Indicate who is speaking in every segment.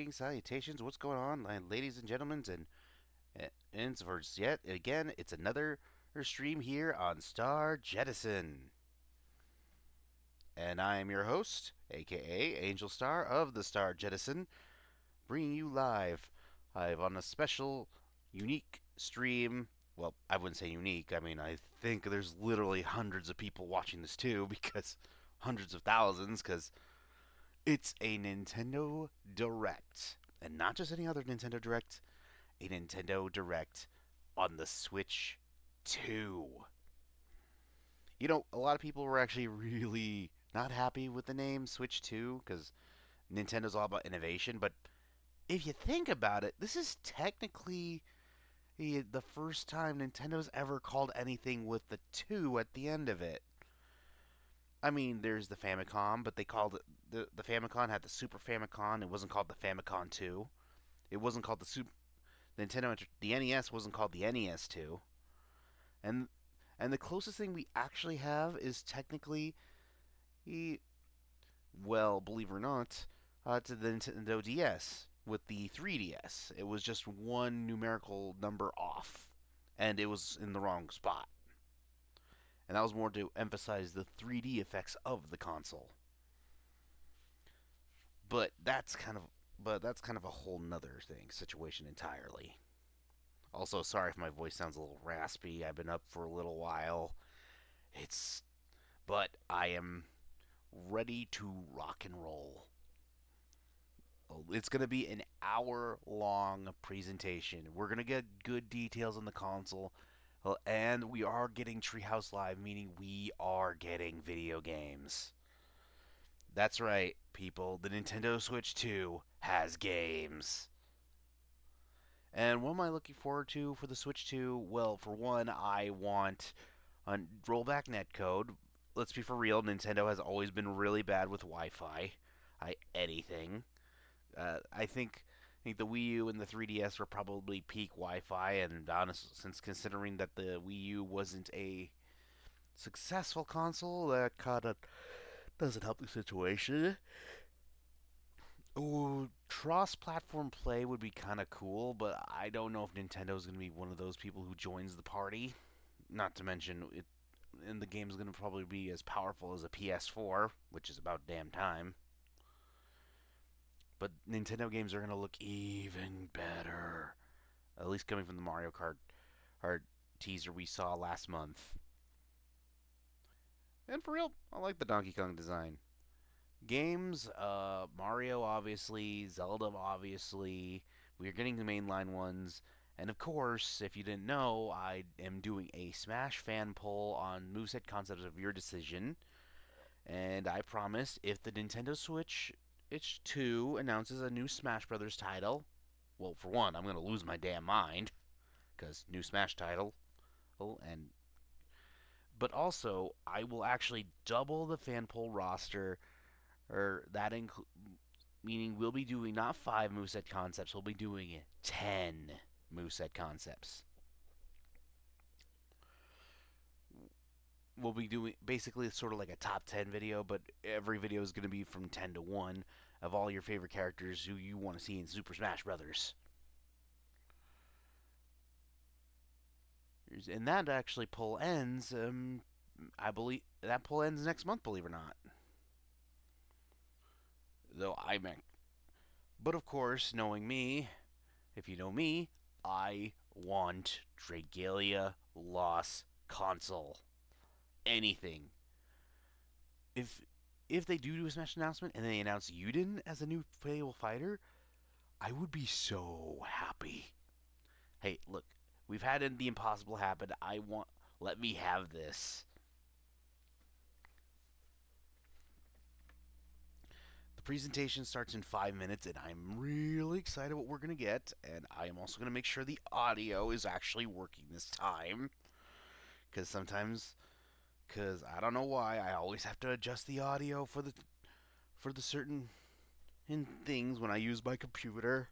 Speaker 1: Greetings, salutations, what's going on, ladies and gentlemen, and for yet again, it's another stream here on Star Jettison. And I am your host, aka Angel Star of the Star Jettison, bringing you live on a special, unique stream. Well, I wouldn't say unique. I mean, I think there's literally hundreds of people watching this too, because hundreds of thousands, because it's a Nintendo Direct. And not just any other Nintendo Direct, a Nintendo Direct on the Switch 2. You know, a lot of people were actually really not happy with the name Switch 2 because Nintendo's all about innovation. But if you think about it, this is technically the first time Nintendo's ever called anything with the 2 at the end of it. I mean, there's the Famicom, but they called it the Famicom had the Super Famicom. It wasn't called the Famicom 2. It wasn't called the Super the NES wasn't called the NES 2. And and the closest thing we actually have is technically, well, believe it or not, to the Nintendo DS with the 3DS. It was just one numerical number off, and it was in the wrong spot. And that was more to emphasize the 3D effects of the console. But that's kind of a whole nother thing, situation entirely. Also, sorry if my voice sounds a little raspy. I've been up for a little while. It's but I am ready to rock and roll. It's going to be an hour long presentation. We're going to get good details on the console, and we are getting Treehouse Live, meaning we are getting video games. That's right, people. The Nintendo Switch 2 has games. And what am I looking forward to for the Switch 2? Well, for one, I want a rollback netcode. Let's be for real, Nintendo has always been really bad with Wi-Fi. Anything. I think the Wii U and the 3DS were probably peak Wi-Fi, and honest, since considering that the Wii U wasn't a successful console, that kind of doesn't help the situation. Ooh, cross-platform play would be kind of cool, but I don't know if Nintendo's going to be one of those people who joins the party. Not to mention, and the game's going to probably be as powerful as a PS4, which is about damn time. But Nintendo games are going to look even better. At least coming from the Mario Kart teaser we saw last month. And for real, I like the Donkey Kong design. Games, Mario obviously, Zelda obviously. We're getting the mainline ones. And of course, if you didn't know, I am doing a Smash fan poll on moveset concepts of your decision. And I promise, if the Nintendo Switch 2 announces a new Smash Brothers title, well, for one, I'm going to lose my damn mind, because new Smash title. Oh, and but also, I will actually double the fan poll roster, or meaning we'll be doing not 5 moveset concepts, we'll be doing 10 moveset concepts. We'll be doing basically sort of like a top 10 video, but every video is going to be from 10 to 1 of all your favorite characters who you want to see in Super Smash Brothers. And that actually poll ends, I believe that poll ends next month, believe it or not. Though I meant, but of course, knowing me, if you know me, I want Dragalia Lost Console. Anything. If if they do a Smash announcement and they announce Yuden as a new playable fighter, I would be so happy. Hey, look, we've had the impossible happen. Let me have this. The presentation starts in 5 minutes, and I'm really excited what we're gonna get. And I am also gonna make sure the audio is actually working this time, because because I don't know why, I always have to adjust the audio for the certain things when I use my computer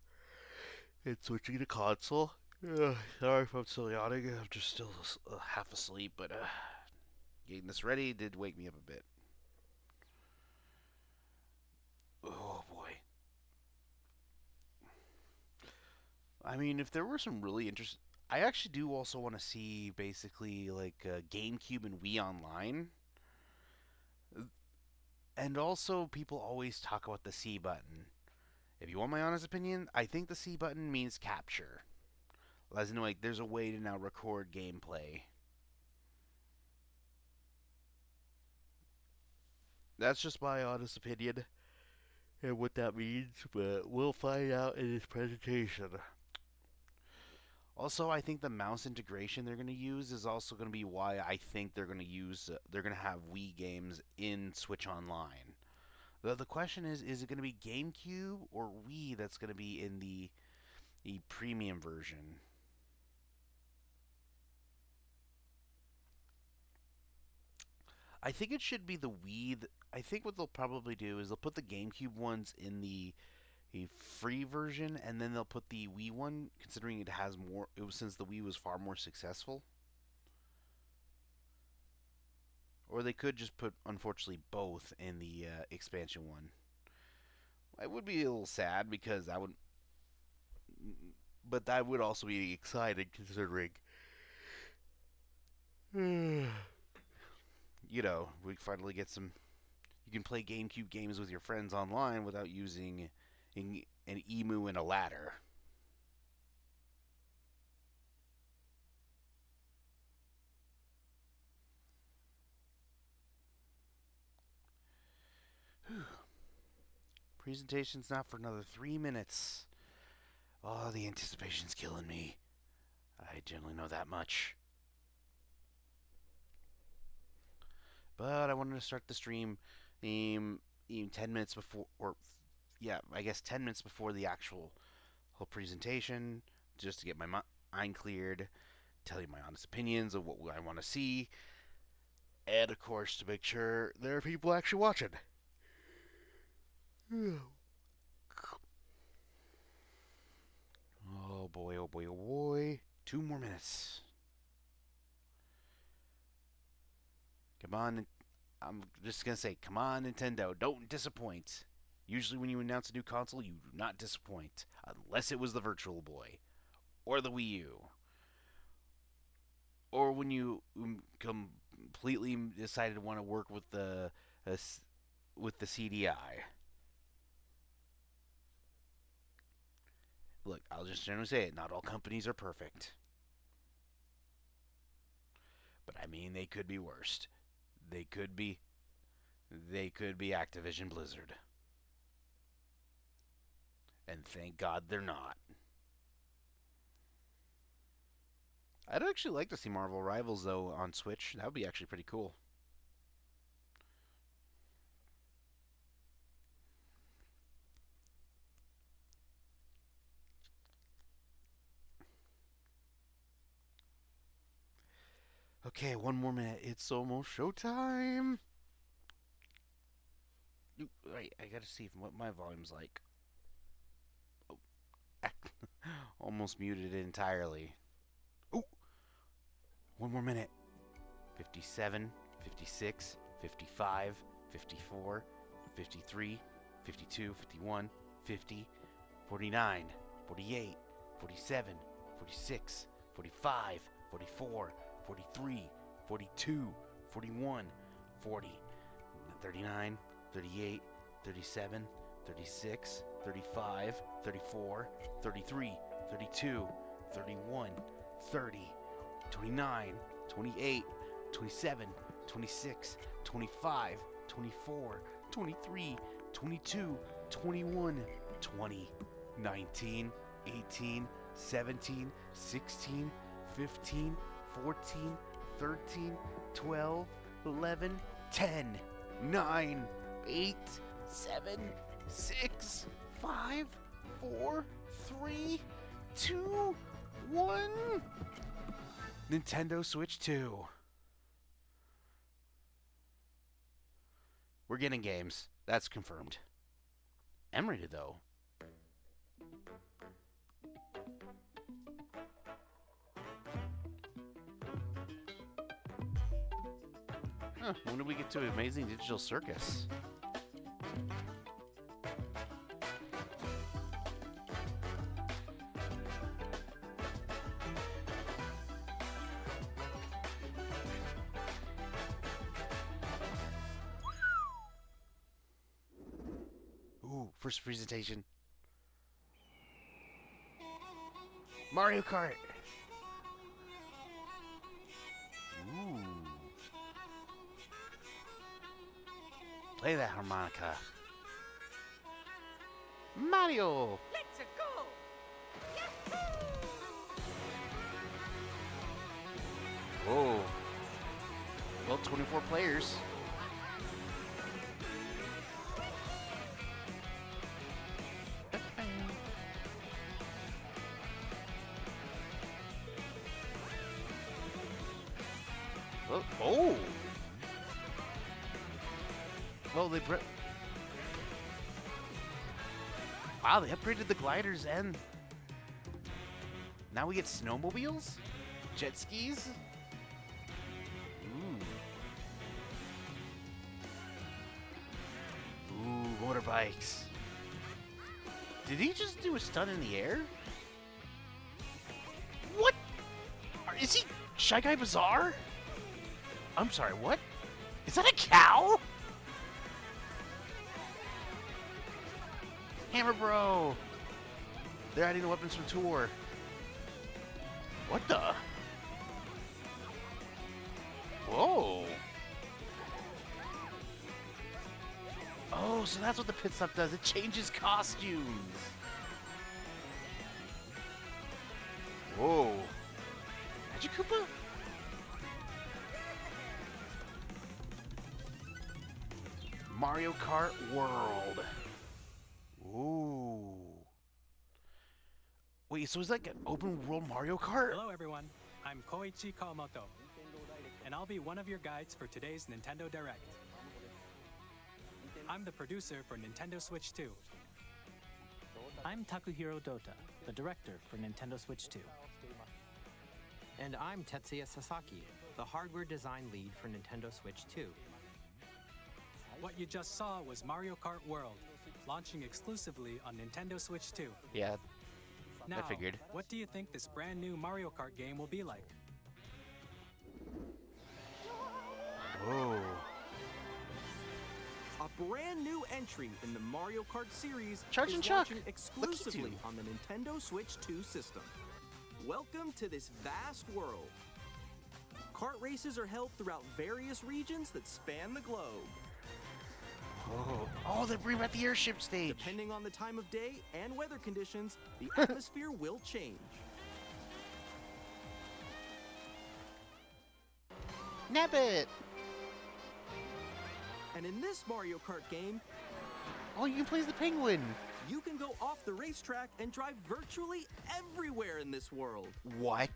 Speaker 1: and switching to console. Sorry if I'm still yawning. I'm just still half asleep, but getting this ready did wake me up a bit. Oh boy. I mean, if there were some really interesting, I actually do also want to see basically like GameCube and Wii Online, and also people always talk about the C button. If you want my honest opinion, I think the C button means capture. As in, like, there's a way to now record gameplay. That's just my honest opinion and what that means, but we'll find out in this presentation. Also, I think the mouse integration they're going to use is also going to be why I think they're going to have Wii games in Switch Online. The question is it going to be GameCube or Wii that's going to be in the premium version? I think it should be the Wii. I think what they'll probably do is they'll put the GameCube ones in the free version, and then they'll put the Wii one, considering it has more. It was since the Wii was far more successful. Or they could just put, unfortunately, both in the expansion one. I would be a little sad because I would, but I would also be excited considering, we finally get some. You can play GameCube games with your friends online without using an emu and a ladder. Presentation's not for another 3 minutes. Oh, the anticipation's killing me. I generally know that much. But I wanted to start the stream 10 minutes before, or yeah, I guess 10 minutes before the actual whole presentation, just to get my mind cleared, tell you my honest opinions of what I want to see, and of course to make sure there are people actually watching. Oh boy, oh boy, oh boy. 2 more minutes. Come on, I'm just going to say, come on, Nintendo, don't disappoint. Usually, when you announce a new console, you do not disappoint, unless it was the Virtual Boy, or the Wii U, or when you completely decided to want to work uh, with the CDI. Look, I'll just generally say it: not all companies are perfect, but I mean they could be worse. They could be, they could be Activision Blizzard, and thank God they're not. I'd actually like to see Marvel Rivals though on Switch. That would be actually pretty cool. Okay, 1 more minute. It's almost showtime. Wait, I gotta see what my volume's like. Oh, almost muted it entirely. Oh, 1 more minute. 57, 56, 55, 54, 53, 52, 51, 50, 49, 48, 47, 46, 45, 44, 43, 42, 41, 40, 39, 38, 37, 36, 35, 34, 33, 32, 31, 30, 29, 28, 27, 26, 25, 24, 23, 22, 21, 20, 19, 18, 17, 16, 15, 14, 13, 12, 11, 10, 9, 8, 7, 6, 5, 4, 3, 2, 1. Nintendo Switch 2. We're getting games. That's confirmed. I'm ready though. Huh, when do we get to Amazing Digital Circus? Ooh, first presentation. Mario Kart. Ooh. Play that harmonica. Mario.
Speaker 2: Let's go!
Speaker 1: Whoa. Well, 24 players. Oh. Oh. Well, wow, they upgraded the gliders and now we get snowmobiles? Jet skis? Ooh, motorbikes. Did he just do a stunt in the air? What? Is he Shy Guy Bazaar? I'm sorry, what? Is that a cow? Hammer Bro! They're adding the weapons from Tour. What the? Whoa! Oh, so that's what the pit stop does. It changes costumes. Whoa. Magic Koopa? Mario Kart World. Ooh. Wait, so is that like an open world Mario Kart?
Speaker 3: Hello everyone, I'm Koichi Kawamoto, and I'll be one of your guides for today's Nintendo Direct. I'm the producer for Nintendo Switch 2.
Speaker 4: I'm Takuhiro Dota, the director for Nintendo Switch 2.
Speaker 5: And I'm Tetsuya Sasaki, the hardware design lead for Nintendo Switch 2.
Speaker 3: What you just saw was Mario Kart World, launching exclusively on Nintendo Switch 2.
Speaker 1: Yeah,
Speaker 3: Now,
Speaker 1: I figured.
Speaker 3: what do you think this brand new Mario Kart game will be like?
Speaker 1: Whoa.
Speaker 6: A brand new entry in the Mario Kart series
Speaker 1: Charge
Speaker 6: is
Speaker 1: and Chuck.
Speaker 6: launching exclusively
Speaker 1: Look at you.
Speaker 6: on the Nintendo Switch 2 system. Welcome to this vast world. Kart races are held throughout various regions that span the globe.
Speaker 1: Whoa. Oh, they're bringing back the airship stage.
Speaker 6: Depending on the time of day and weather conditions, the atmosphere will change.
Speaker 1: Nabbit.
Speaker 6: And in this Mario Kart game,
Speaker 1: Oh, you can play as the penguin.
Speaker 6: you can go off the racetrack and drive virtually everywhere in this world.
Speaker 1: What?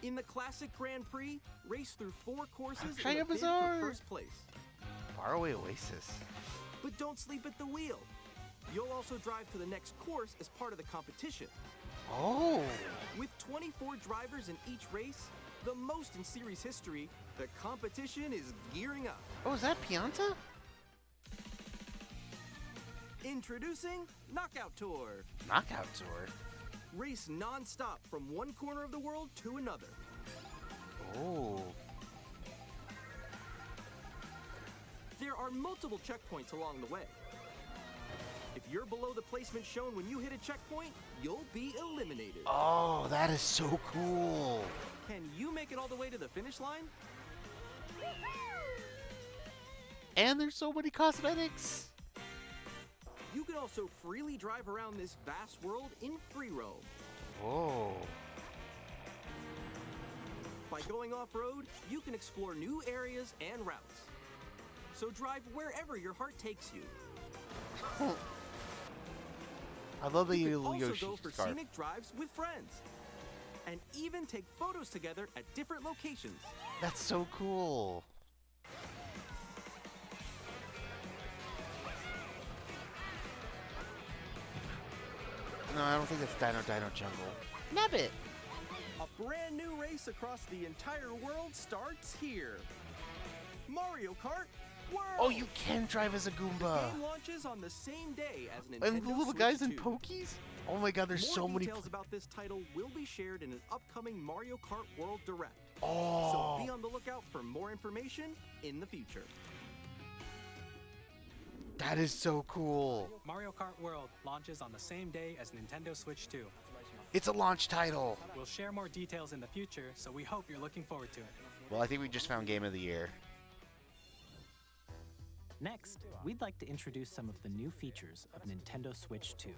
Speaker 6: In the classic Grand Prix, race through 4 courses
Speaker 1: Shia
Speaker 6: in a bid
Speaker 1: Bazaar.
Speaker 6: for first place.
Speaker 1: Faraway Oasis.
Speaker 6: But don't sleep at the wheel. You'll also drive to the next course as part of the competition.
Speaker 1: Oh.
Speaker 6: With 24 drivers in each race, the most in series history, the competition is gearing up.
Speaker 1: Oh, is that Pianta?
Speaker 6: Introducing Knockout Tour.
Speaker 1: Knockout Tour.
Speaker 6: Race non-stop from one corner of the world to another.
Speaker 1: Oh.
Speaker 6: There are multiple checkpoints along the way. If you're below the placement shown when you hit a checkpoint, you'll be eliminated.
Speaker 1: Oh, that is so cool.
Speaker 6: Can you make it all the way to the finish line?
Speaker 1: And there's so many cosmetics.
Speaker 6: You can also freely drive around this vast world in free roam.
Speaker 1: Whoa.
Speaker 6: By going off-road, you can explore new areas and routes. So drive wherever your heart takes you.
Speaker 1: I love the
Speaker 6: You can
Speaker 1: little
Speaker 6: also
Speaker 1: Yoshi
Speaker 6: go for
Speaker 1: scarf.
Speaker 6: scenic drives with friends. And even take photos together at different locations.
Speaker 1: That's so cool. No, I don't think that's Dino Jungle. Nabbit!
Speaker 6: A brand new race across the entire world starts here. Mario Kart World!
Speaker 1: Oh, you can drive as a Goomba.
Speaker 6: Game launches on the same day as Nintendo
Speaker 1: And the little
Speaker 6: Switch
Speaker 1: guys in
Speaker 6: 2.
Speaker 1: Pokies? Oh my god, there's so
Speaker 6: More
Speaker 1: many.
Speaker 6: details about this title will be shared in an upcoming Mario Kart World Direct.
Speaker 1: Oh.
Speaker 6: So be on the lookout for more information in the future.
Speaker 1: That is so cool.
Speaker 3: Mario Kart World launches on the same day as Nintendo Switch 2.
Speaker 1: It's a launch title.
Speaker 3: We'll share more details in the future, so we hope you're looking forward to it.
Speaker 1: Well, I think we just found Game of the Year.
Speaker 4: Next, we'd like to introduce some of the new features of Nintendo Switch 2.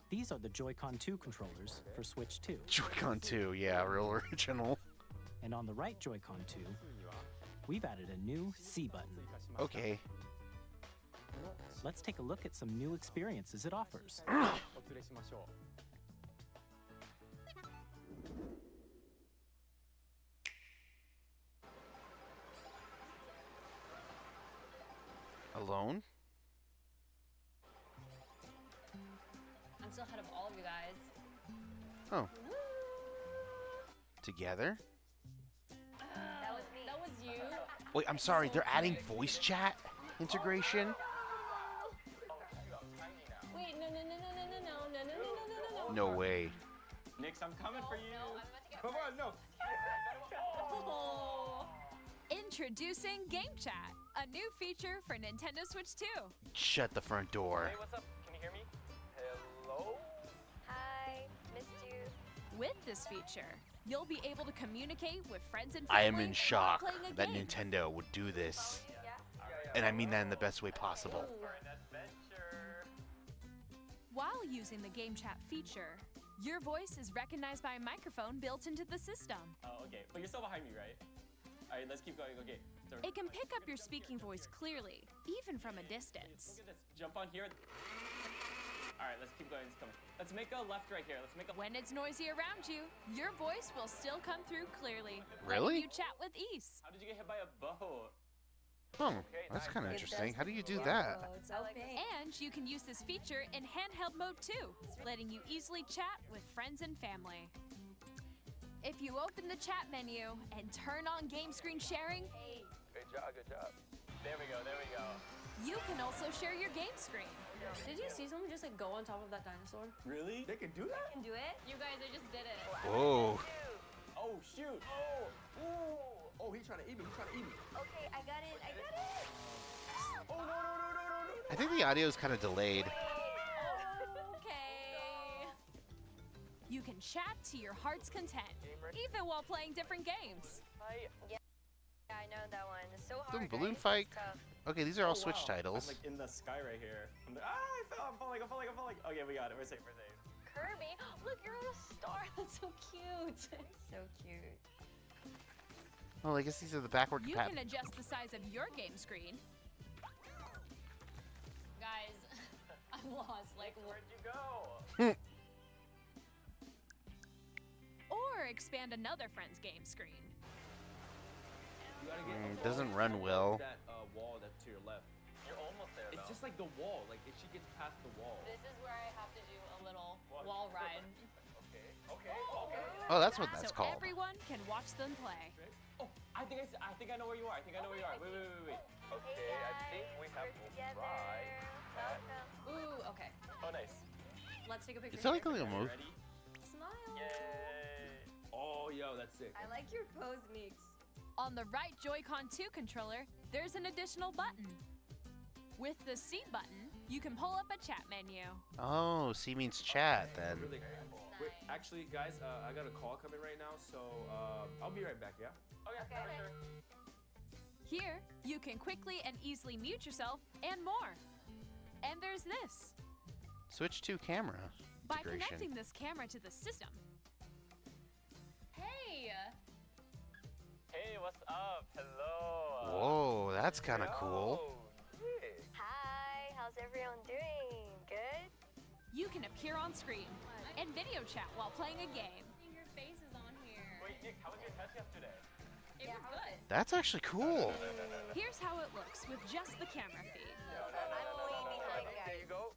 Speaker 4: These are the Joy-Con 2 controllers for Switch 2.
Speaker 1: Joy-Con 2, yeah, real original.
Speaker 4: And on the right Joy-Con 2, we've added a new C button.
Speaker 1: Okay.
Speaker 4: Let's take a look at some new experiences it offers.
Speaker 1: Alone?
Speaker 2: I'm still ahead of all of you guys.
Speaker 1: Oh. Together?
Speaker 2: That was you.
Speaker 1: Wait, I'm sorry, they're adding voice chat integration?
Speaker 2: Wait, no.
Speaker 1: No way.
Speaker 7: Nix, I'm coming for you.
Speaker 2: No, I'm about to get
Speaker 7: Come on, no.
Speaker 2: Oh.
Speaker 8: Introducing Game Chat, a new feature for Nintendo Switch 2.
Speaker 1: Shut the front door.
Speaker 7: Hey, what's up? Can you hear me? Hello?
Speaker 2: Hi, missed you.
Speaker 8: With this feature, you'll be able to communicate with friends and
Speaker 1: I
Speaker 8: family
Speaker 1: am in
Speaker 8: while
Speaker 1: shock
Speaker 8: playing a
Speaker 1: that
Speaker 8: game.
Speaker 1: Nintendo would do this.
Speaker 2: Yeah.
Speaker 1: And I mean that in the best way possible.
Speaker 7: For an adventure.
Speaker 8: While using the Game Chat feature, your voice is recognized by a microphone built into the system.
Speaker 7: Oh, okay. But you're still behind me, right? All right, let's keep going. Okay. So,
Speaker 8: It can pick up your speaking voice clearly, even from a distance.
Speaker 7: look at this. Jump on here. All right, let's keep going. It's coming. Let's make a left right here. Let's make a.
Speaker 8: When it's noisy around you, your voice will still come through clearly,
Speaker 1: Really?
Speaker 8: letting you chat with ease.
Speaker 7: How did you get hit by a boat?
Speaker 1: Oh, that's kind of interesting. How do you do that?
Speaker 2: It's okay.
Speaker 8: And you can use this feature in handheld mode too, letting you easily chat with friends and family. If you open the chat menu and turn on game screen sharing,
Speaker 7: Good job. Good job. There we go. There we go.
Speaker 8: you can also share your game screen.
Speaker 2: Did you see someone just like go on top of that dinosaur?
Speaker 7: Really? They can do that?
Speaker 2: Can do it? You guys, I just did it.
Speaker 1: Whoa.
Speaker 7: Oh shoot! Oh! Ooh! Oh, he's trying to eat me. He's trying to eat me.
Speaker 2: Okay, I got it.
Speaker 7: Oh no!
Speaker 1: I think the audio is kind of delayed.
Speaker 8: Okay. You can chat to your heart's content, even while playing different games.
Speaker 2: Yeah, I know that one. It's so
Speaker 1: Doing
Speaker 2: hard.
Speaker 1: balloon
Speaker 2: right?
Speaker 1: fight.
Speaker 2: It's tough.
Speaker 1: Okay, these are all
Speaker 7: Oh,
Speaker 1: Switch
Speaker 7: wow.
Speaker 1: titles.
Speaker 7: I'm like in the sky right here. I'm like, I fell. I'm falling. Okay, we got it. We're safe.
Speaker 2: Kirby, look, you're on a star. That's so cute. So cute.
Speaker 1: Oh, I guess these are the backward
Speaker 8: You
Speaker 1: compat.
Speaker 8: can adjust the size of your game screen,
Speaker 2: Guys, I'm lost. Like,
Speaker 7: Where'd you go?
Speaker 8: or expand another friend's game screen.
Speaker 7: You gotta get
Speaker 1: It doesn't run well.
Speaker 7: That wall that's to your left. You're almost there. It's just like the wall. Like if she gets past the wall.
Speaker 2: this is where I have to do a little wall ride.
Speaker 7: Okay.
Speaker 1: Oh, that's what that's
Speaker 8: so
Speaker 1: called.
Speaker 8: everyone can watch them play.
Speaker 7: Oh, I think I know where you are. Wait.
Speaker 2: Okay, I think we have to try. Ooh, okay.
Speaker 7: Oh, nice.
Speaker 2: Let's take a picture.
Speaker 1: Is that like a
Speaker 2: here.
Speaker 1: little move?
Speaker 7: Ready?
Speaker 2: Smile.
Speaker 7: Yay! Oh, yo, that's sick.
Speaker 2: I like your pose, Meeks.
Speaker 8: On the right Joy-Con 2 controller, there's an additional button. With the C button, you can pull up a chat menu.
Speaker 1: Oh, C means chat then.
Speaker 7: Really? Wait, actually, guys, I got a call coming right now, so I'll be right back. Yeah.
Speaker 2: Okay.
Speaker 8: Here, you can quickly and easily mute yourself and more. And there's this.
Speaker 1: Switch 2 camera
Speaker 8: By
Speaker 1: integration.
Speaker 8: connecting this camera to the system,
Speaker 2: Hey.
Speaker 7: Hey, what's up? Hello.
Speaker 1: Whoa, that's kind of cool.
Speaker 2: Hi. How's everyone doing? Good.
Speaker 8: you can appear on screen and video chat while playing a game.
Speaker 2: Your face is on here.
Speaker 7: Wait, Nick, how was your test yesterday?
Speaker 2: It was good.
Speaker 1: That's actually cool.
Speaker 8: Here's how it looks with just the camera feed.
Speaker 2: I'm way behind, guys.
Speaker 7: you go.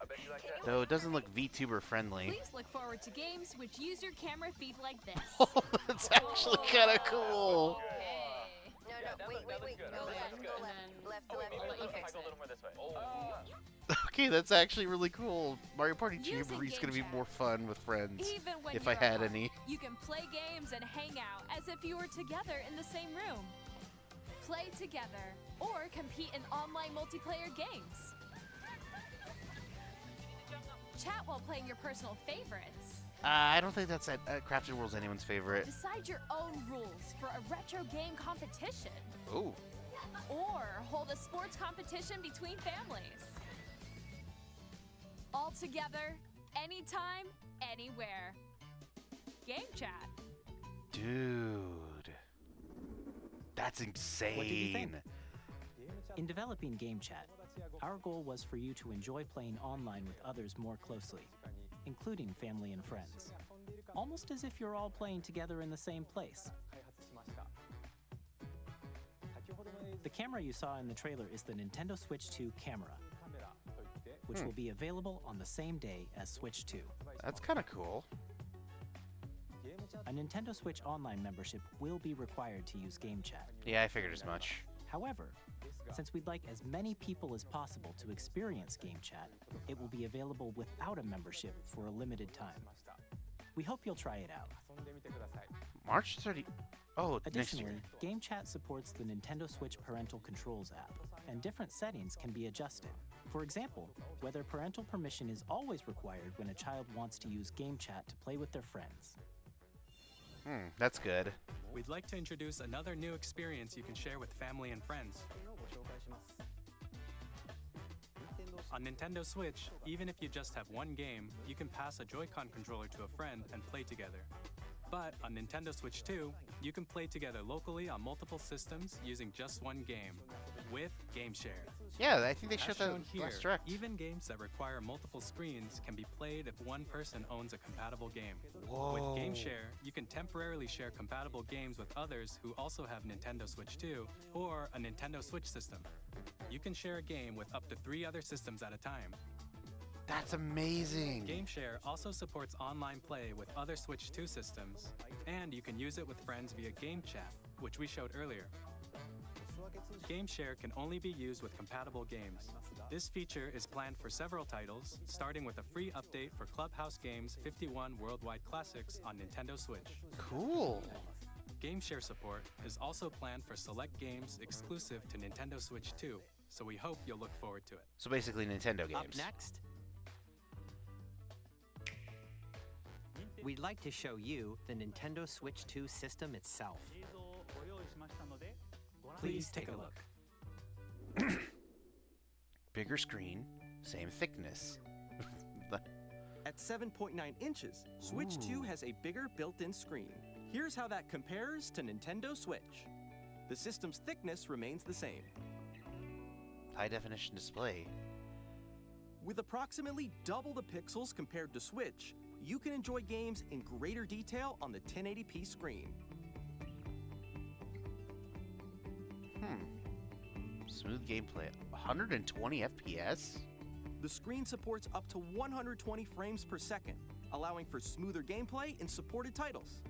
Speaker 7: I bet you like that.
Speaker 1: Though it doesn't look VTuber friendly.
Speaker 8: Please look forward to games which use your camera feed like this.
Speaker 1: Oh, that's actually kind of cool.
Speaker 2: Okay. No, wait. Go left. Okay,
Speaker 7: If I go a little more this way.
Speaker 1: Okay, that's actually really cool. Mario Party
Speaker 8: Using
Speaker 1: Jamboree is
Speaker 8: Game
Speaker 1: going to be
Speaker 8: Chat.
Speaker 1: more fun with friends.
Speaker 8: Even when
Speaker 1: If
Speaker 8: you're
Speaker 1: I had
Speaker 8: apart,
Speaker 1: any.
Speaker 8: you can play games and hang out as if you were together in the same room. play together, or compete in online multiplayer games. Chat while playing your personal favorites.
Speaker 1: I don't think that's Crafted World's anyone's favorite.
Speaker 8: Decide your own rules for a retro game competition.
Speaker 1: Ooh.
Speaker 8: Or hold a sports competition between families. All together, anytime, anywhere. Game chat.
Speaker 1: Dude. That's insane.
Speaker 4: What did you think? In developing Game Chat, our goal was for you to enjoy playing online with others more closely, including family and friends. Almost as if you're all playing together in the same place. The camera you saw in the trailer is the Nintendo Switch 2 camera, which will be available on the same day as Switch 2.
Speaker 1: That's kind of cool.
Speaker 4: A Nintendo Switch Online membership will be required to use Game Chat.
Speaker 1: Yeah, I figured as much.
Speaker 4: However, since we'd like as many people as possible to experience Game Chat, it will be available without a membership for a limited time. We hope you'll try it out.
Speaker 1: March 30. Oh, next year.
Speaker 4: Additionally, Game Chat supports the Nintendo Switch Parental Controls app, and different settings can be adjusted. For example, whether parental permission is always required when a child wants to use Game Chat to play with their friends.
Speaker 1: That's good.
Speaker 3: We'd like to introduce another new experience you can share with family and friends. On Nintendo Switch, even if you just have one game, you can pass a Joy-Con controller to a friend and play together. But on Nintendo Switch 2, you can play together locally on multiple systems using just one game, with GameShare.
Speaker 1: Yeah, I think they
Speaker 3: As
Speaker 1: showed that
Speaker 3: shown here,
Speaker 1: last direct.
Speaker 3: even games that require multiple screens can be played if one person owns a compatible game.
Speaker 1: Whoa.
Speaker 3: With GameShare, you can temporarily share compatible games with others who also have Nintendo Switch 2 or a Nintendo Switch system. You can share a game with up to 3 other systems at a time.
Speaker 1: That's amazing.
Speaker 3: GameShare also supports online play with other Switch 2 systems, and you can use it with friends via Game Chat, which we showed earlier. GameShare can only be used with compatible games. This feature is planned for several titles, starting with a free update for Clubhouse Games 51 Worldwide Classics on Nintendo Switch.
Speaker 1: Cool.
Speaker 3: GameShare support is also planned for select games exclusive to Nintendo Switch 2, so we hope you'll look forward to it.
Speaker 1: So basically Nintendo games.
Speaker 5: Up next, we'd like to show you the Nintendo Switch 2 system itself.
Speaker 3: Please take a look.
Speaker 1: Bigger screen, same thickness.
Speaker 6: At 7.9 inches, Switch 2 has a bigger built-in screen. Here's how that compares to Nintendo Switch. The system's thickness remains the same.
Speaker 1: High definition display.
Speaker 6: With approximately double the pixels compared to Switch, you can enjoy games in greater detail on the 1080p screen.
Speaker 1: Smooth gameplay. 120 FPS?
Speaker 6: The screen supports up to 120 frames per second, allowing for smoother gameplay in supported titles.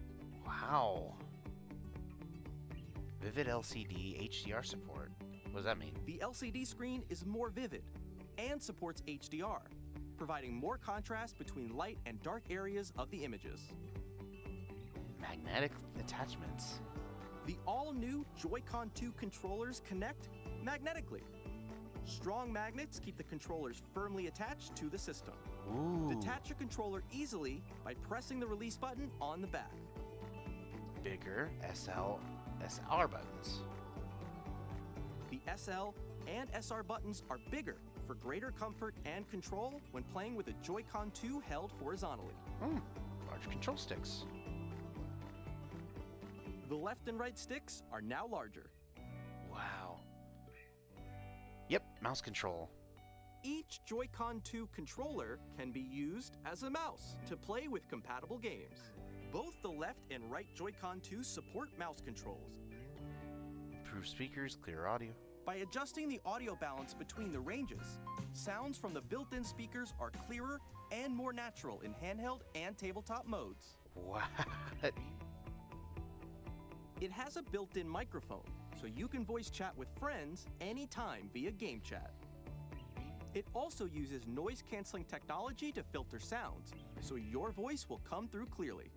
Speaker 1: Wow. Vivid LCD HDR support. What does that mean?
Speaker 6: The LCD screen is more vivid and supports HDR, providing more contrast between light and dark areas of the images.
Speaker 1: Magnetic attachments.
Speaker 6: The all-new Joy-Con 2 controllers connect magnetically. Strong magnets keep the controllers firmly attached to the system.
Speaker 1: Ooh.
Speaker 6: Detach your controller easily by pressing the release button on the back.
Speaker 1: Bigger SL, SR buttons.
Speaker 6: The SL and SR buttons are bigger for greater comfort and control when playing with a Joy-Con 2 held horizontally.
Speaker 1: Large control sticks.
Speaker 6: The left and right sticks are now larger.
Speaker 1: Wow. Yep, mouse control.
Speaker 6: Each Joy-Con 2 controller can be used as a mouse to play with compatible games. Both the left and right Joy-Con 2 support mouse controls.
Speaker 1: Improved speakers, clear audio.
Speaker 6: By adjusting the audio balance between the ranges, sounds from the built-in speakers are clearer and more natural in handheld and tabletop modes.
Speaker 1: What?
Speaker 6: It has a built-in microphone, so you can voice chat with friends anytime via Game Chat. It also uses noise-canceling technology to filter sounds, so your voice will come through clearly.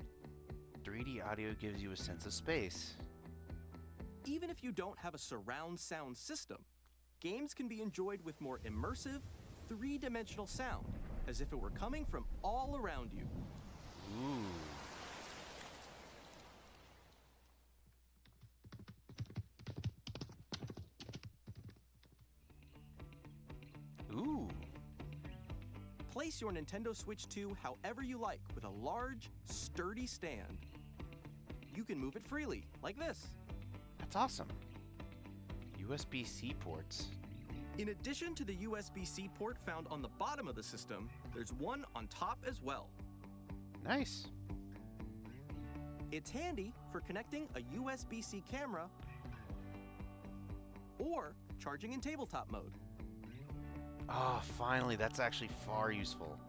Speaker 1: 3D audio gives you a sense of space.
Speaker 6: Even if you don't have a surround sound system, games can be enjoyed with more immersive, three-dimensional sound, as if it were coming from all around you.
Speaker 1: Ooh.
Speaker 6: Place your Nintendo Switch 2 however you like with a large, sturdy stand. You can move it freely, like this.
Speaker 1: That's awesome. USB-C ports.
Speaker 6: In addition to the USB-C port found on the bottom of the system, there's one on top as well.
Speaker 1: Nice.
Speaker 6: It's handy for connecting a USB-C camera or charging in tabletop mode.
Speaker 1: Oh, finally, that's actually far useful.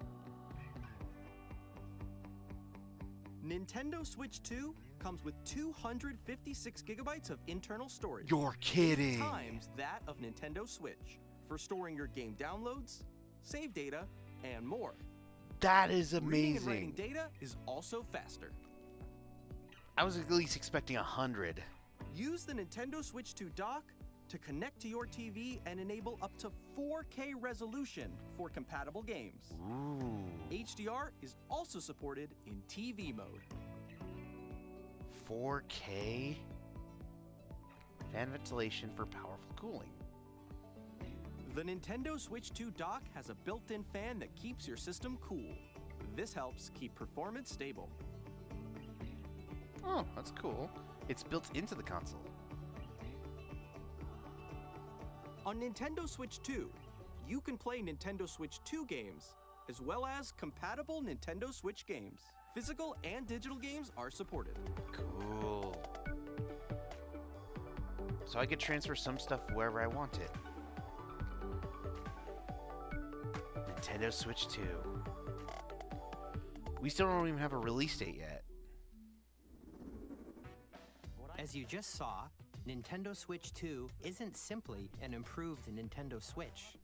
Speaker 6: Nintendo Switch 2 comes with 256 gigabytes of internal storage.
Speaker 1: You're kidding.
Speaker 6: Times that of Nintendo Switch for storing your game downloads, save data, and more.
Speaker 1: That is
Speaker 6: Reading and writing
Speaker 1: amazing.
Speaker 6: data is also faster.
Speaker 1: I was at least expecting 100.
Speaker 6: Use the Nintendo Switch 2 dock to connect to your TV and enable up to 4K resolution for compatible games.
Speaker 1: Ooh.
Speaker 6: HDR is also supported in TV mode.
Speaker 1: 4K? Fan ventilation for powerful cooling.
Speaker 6: The Nintendo Switch 2 dock has a built-in fan that keeps your system cool. This helps keep performance stable.
Speaker 1: Oh, that's cool. It's built into the console.
Speaker 6: On Nintendo Switch 2, you can play Nintendo Switch 2 games, as well as compatible Nintendo Switch games. Physical and digital games are supported.
Speaker 1: Cool. So I could transfer some stuff wherever I want it. Nintendo Switch 2. We still don't even have a release date yet.
Speaker 5: As you just saw, Nintendo Switch 2 isn't simply an improved Nintendo Switch.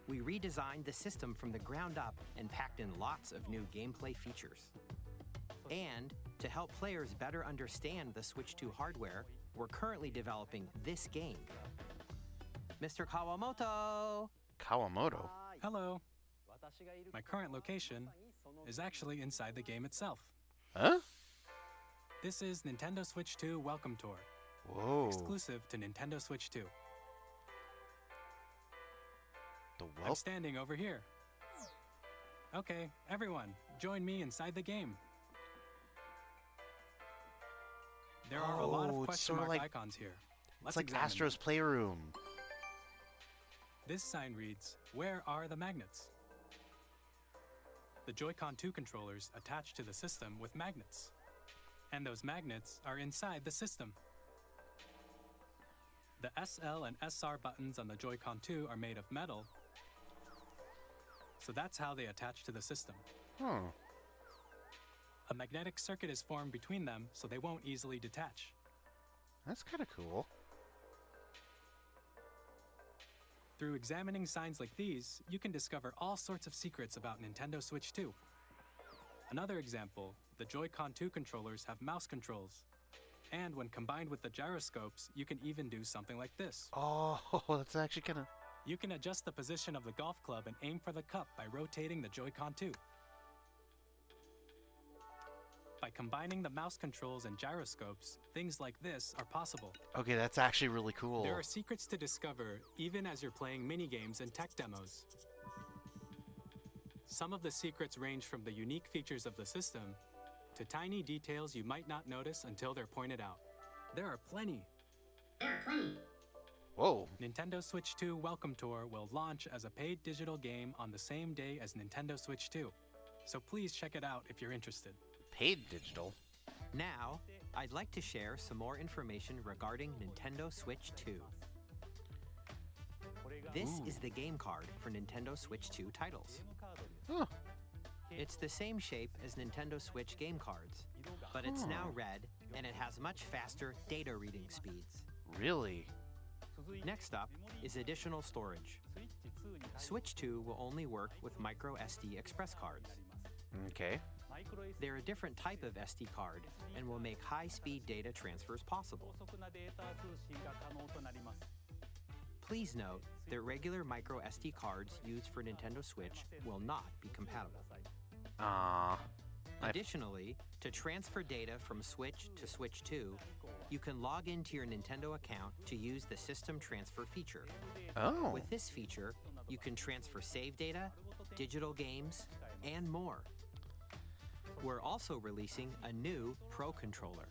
Speaker 5: We redesigned the system from the ground up and packed in lots of new gameplay features. And to help players better understand the Switch 2 hardware, we're currently developing this game. Mr. Kawamoto!
Speaker 1: Kawamoto?
Speaker 3: Hello. My current location is actually inside the game itself.
Speaker 1: Huh?
Speaker 3: This is Nintendo Switch 2 Welcome Tour,
Speaker 1: Whoa.
Speaker 3: exclusive to Nintendo Switch 2.
Speaker 1: The
Speaker 3: I'm standing over here. Okay, everyone, join me inside the game. There are a lot
Speaker 1: Oh,
Speaker 3: of
Speaker 1: it's
Speaker 3: question
Speaker 1: sorta
Speaker 3: mark
Speaker 1: like-
Speaker 3: icons here.
Speaker 1: It's
Speaker 3: Let's
Speaker 1: like
Speaker 3: examine
Speaker 1: Astro's
Speaker 3: them.
Speaker 1: Playroom.
Speaker 3: This sign reads, "Where are the magnets?" The Joy-Con 2 controllers attach to the system with magnets. And those magnets are inside the system. The SL and SR buttons on the Joy-Con 2 are made of metal, so that's how they attach to the system.
Speaker 1: Huh.
Speaker 3: A magnetic circuit is formed between them, so they won't easily detach.
Speaker 1: That's kind of cool.
Speaker 3: Through examining signs like these, you can discover all sorts of secrets about Nintendo Switch 2. Another example, the Joy-Con 2 controllers have mouse controls. And when combined with the gyroscopes, you can even do something like this.
Speaker 1: Oh, that's actually kind of...
Speaker 3: You can adjust the position of the golf club and aim for the cup by rotating the Joy-Con 2. By combining the mouse controls and gyroscopes, things like this are possible.
Speaker 1: Okay, that's actually really cool.
Speaker 3: There are secrets to discover even as you're playing minigames and tech demos. Some of the secrets range from the unique features of the system to tiny details you might not notice until they're pointed out. There are plenty.
Speaker 1: Whoa.
Speaker 3: Nintendo Switch 2 Welcome Tour will launch as a paid digital game on the same day as Nintendo Switch 2. So please check it out if you're interested.
Speaker 1: Paid digital?
Speaker 5: Now, I'd like to share some more information regarding Nintendo Switch 2. This is the game card for Nintendo Switch 2 titles.
Speaker 1: Huh.
Speaker 5: It's the same shape as Nintendo Switch game cards, but it's now red and it has much faster data reading speeds.
Speaker 1: Really?
Speaker 5: Next up is additional storage. Switch 2 will only work with micro SD express cards.
Speaker 1: Okay.
Speaker 5: They're a different type of SD card and will make high-speed data transfers possible. Please note that regular micro SD cards used for Nintendo Switch will not be compatible.
Speaker 1: Ah.
Speaker 5: Additionally, to transfer data from Switch to Switch 2, you can log into your Nintendo account to use the System Transfer feature.
Speaker 1: Oh.
Speaker 5: With this feature, you can transfer save data, digital games, and more. We're also releasing a new Pro Controller.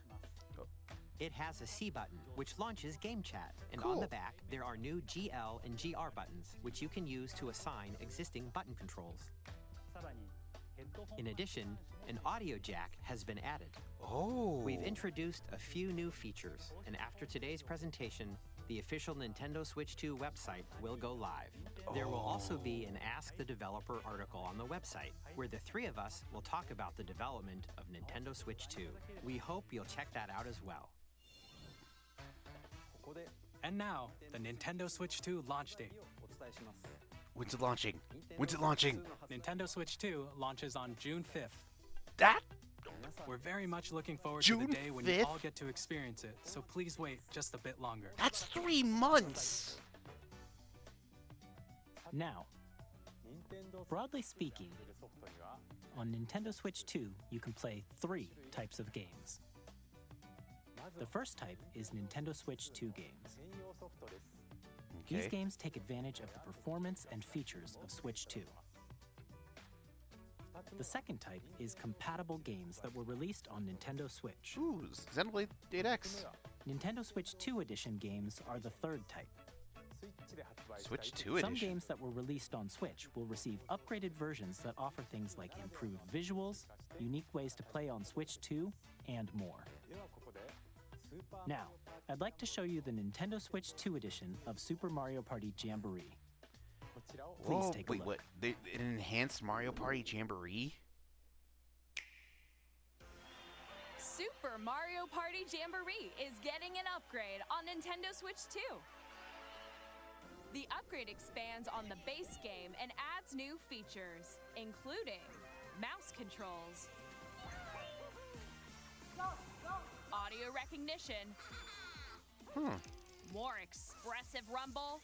Speaker 5: It has a C button, which launches Game Chat, and on the
Speaker 1: Cool.
Speaker 5: back, there are new GL and GR buttons, which you can use to assign existing button controls. In addition, an audio jack has been added.
Speaker 1: Oh.
Speaker 5: We've introduced a few new features, and after today's presentation, the official Nintendo Switch 2 website will go live. There will also be an Ask the Developer article on the website, where the three of us will talk about the development of Nintendo Switch 2. We hope you'll check that out as well.
Speaker 3: And now, the Nintendo Switch 2 launch date.
Speaker 1: When's it launching? When's it launching?
Speaker 3: Nintendo Switch 2 launches on June 5th.
Speaker 1: That?
Speaker 3: We're very much looking forward to
Speaker 1: June
Speaker 3: the day when you
Speaker 1: 5th?
Speaker 3: all get to experience it, so please wait just a bit longer.
Speaker 1: That's 3 months.
Speaker 4: Now, broadly speaking, on Nintendo Switch 2, you can play 3 types of games. The first type is Nintendo Switch 2 games. These
Speaker 1: Okay.
Speaker 4: games take advantage of the performance and features of Switch 2. The second type is compatible games that were released on Nintendo Switch.
Speaker 1: Ooh, Xenoblade 8X.
Speaker 4: Nintendo Switch 2 edition games are the third type.
Speaker 1: Switch 2
Speaker 4: Some
Speaker 1: edition.
Speaker 4: games that were released on Switch will receive upgraded versions that offer things like improved visuals, unique ways to play on Switch 2, and more. Now, I'd like to show you the Nintendo Switch 2 edition of Super Mario Party Jamboree. Please
Speaker 1: Whoa,
Speaker 4: take a
Speaker 1: wait,
Speaker 4: look.
Speaker 1: what? An enhanced Mario Party Jamboree?
Speaker 8: Super Mario Party Jamboree is getting an upgrade on Nintendo Switch 2. The upgrade expands on the base game and adds new features, including mouse controls, audio recognition, more expressive rumble,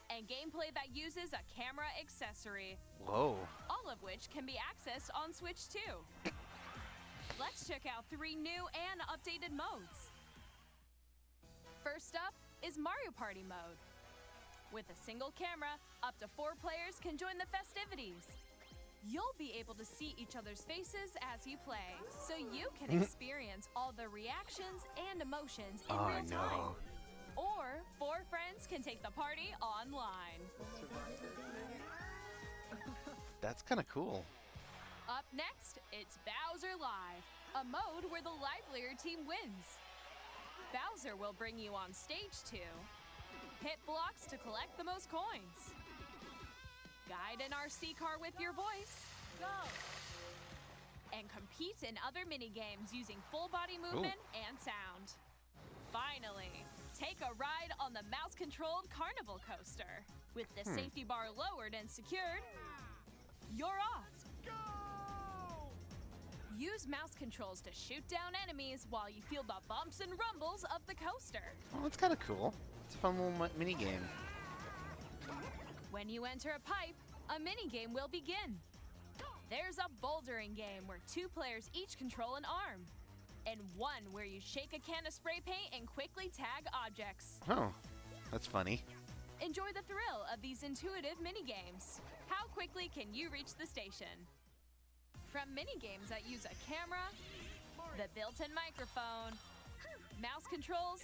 Speaker 8: and gameplay that uses a camera accessory,
Speaker 1: Whoa.
Speaker 8: all of which can be accessed on Switch 2. Let's check out 3 new and updated modes. First up is Mario Party mode. With a single camera, up to 4 players can join the festivities. You'll be able to see each other's faces as you play, so you can experience all the reactions and emotions in
Speaker 1: Oh,
Speaker 8: real time.
Speaker 1: no.
Speaker 8: Or 4 friends can take the party online.
Speaker 1: That's kind of cool.
Speaker 8: Up next, it's Bowser Live, a mode where the livelier team wins. Bowser will bring you on stage to hit blocks to collect the most coins, guide an RC car with your voice, and compete in other mini-games using full body movement and sound. Finally, take a ride on the mouse-controlled carnival coaster. With the safety bar lowered and secured, you're off. Use mouse controls to shoot down enemies while you feel the bumps and rumbles of the coaster.
Speaker 1: Oh, that's kind of cool. It's a fun little mini game.
Speaker 8: When you enter a pipe, a mini-game will begin. There's a bouldering game where 2 players each control an arm, and one where you shake a can of spray paint and quickly tag objects.
Speaker 1: Oh, that's funny.
Speaker 8: Enjoy the thrill of these intuitive mini-games. How quickly can you reach the station? From mini-games that use a camera, the built-in microphone, mouse controls,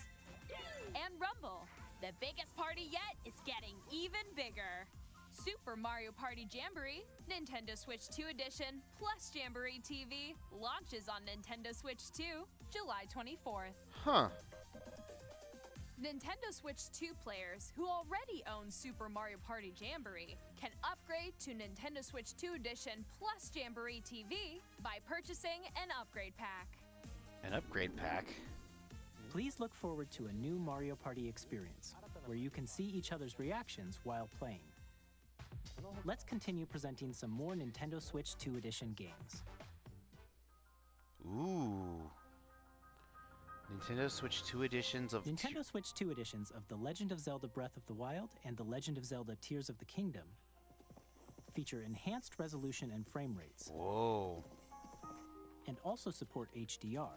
Speaker 8: and rumble, the biggest party yet is getting even bigger. Super Mario Party Jamboree, Nintendo Switch 2 Edition, plus Jamboree TV, launches on Nintendo Switch 2, July 24th.
Speaker 1: Huh.
Speaker 8: Nintendo Switch 2 players who already own Super Mario Party Jamboree can upgrade to Nintendo Switch 2 Edition plus Jamboree TV by purchasing an upgrade pack.
Speaker 1: An upgrade pack.
Speaker 4: Please look forward to a new Mario Party experience, where you can see each other's reactions while playing. Let's continue presenting some more Nintendo Switch 2 Edition games.
Speaker 1: Ooh. Nintendo Switch 2 editions of...
Speaker 4: Nintendo Switch 2 editions of The Legend of Zelda Breath of the Wild and The Legend of Zelda Tears of the Kingdom feature enhanced resolution and frame rates,
Speaker 1: Whoa.
Speaker 4: and also support HDR,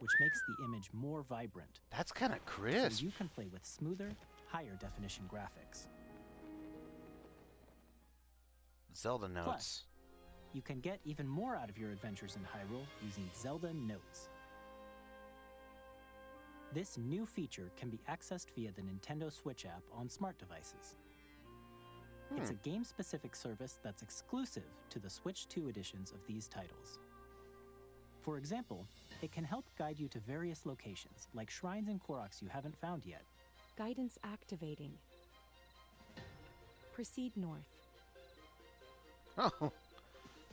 Speaker 4: which makes the image more vibrant,
Speaker 1: That's kind of
Speaker 4: so
Speaker 1: crisp.
Speaker 4: you can play with smoother, higher definition graphics.
Speaker 1: Zelda notes.
Speaker 4: Plus, you can get even more out of your adventures in Hyrule using Zelda Notes. This new feature can be accessed via the Nintendo Switch app on smart devices. It's a game-specific service that's exclusive to the Switch 2 editions of these titles. For example, it can help guide you to various locations, like shrines and Koroks you haven't found yet.
Speaker 9: Guidance activating. Proceed north.
Speaker 1: Oh,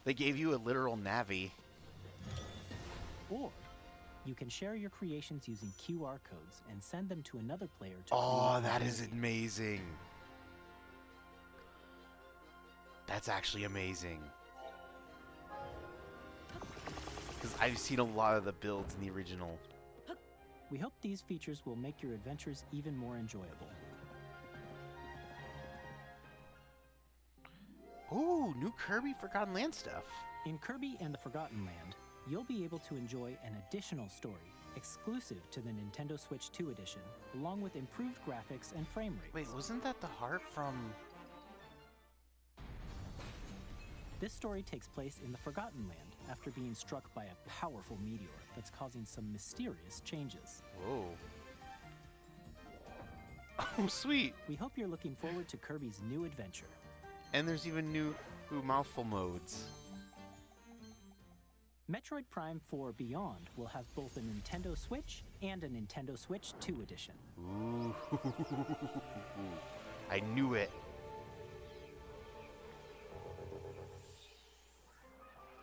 Speaker 1: they gave you a literal Navi.
Speaker 4: Or you can share your creations using QR codes and send them to another player to
Speaker 1: Oh,
Speaker 4: create
Speaker 1: that
Speaker 4: their
Speaker 1: is
Speaker 4: game.
Speaker 1: amazing. That's actually amazing. Because I've seen a lot of the builds in the original.
Speaker 4: We hope these features will make your adventures even more enjoyable.
Speaker 1: Ooh, new Kirby Forgotten Land stuff.
Speaker 4: In Kirby and the Forgotten Land, you'll be able to enjoy an additional story exclusive to the Nintendo Switch 2 edition, along with improved graphics and frame rates.
Speaker 1: Wait, wasn't that the harp from...
Speaker 4: This story takes place in the Forgotten Land after being struck by a powerful meteor that's causing some mysterious changes.
Speaker 1: Whoa. Oh, sweet.
Speaker 4: We hope you're looking forward to Kirby's new adventure.
Speaker 1: And there's even new mouthful modes.
Speaker 4: Metroid Prime 4 Beyond will have both a Nintendo Switch and a Nintendo Switch 2 edition.
Speaker 1: Ooh. I knew it.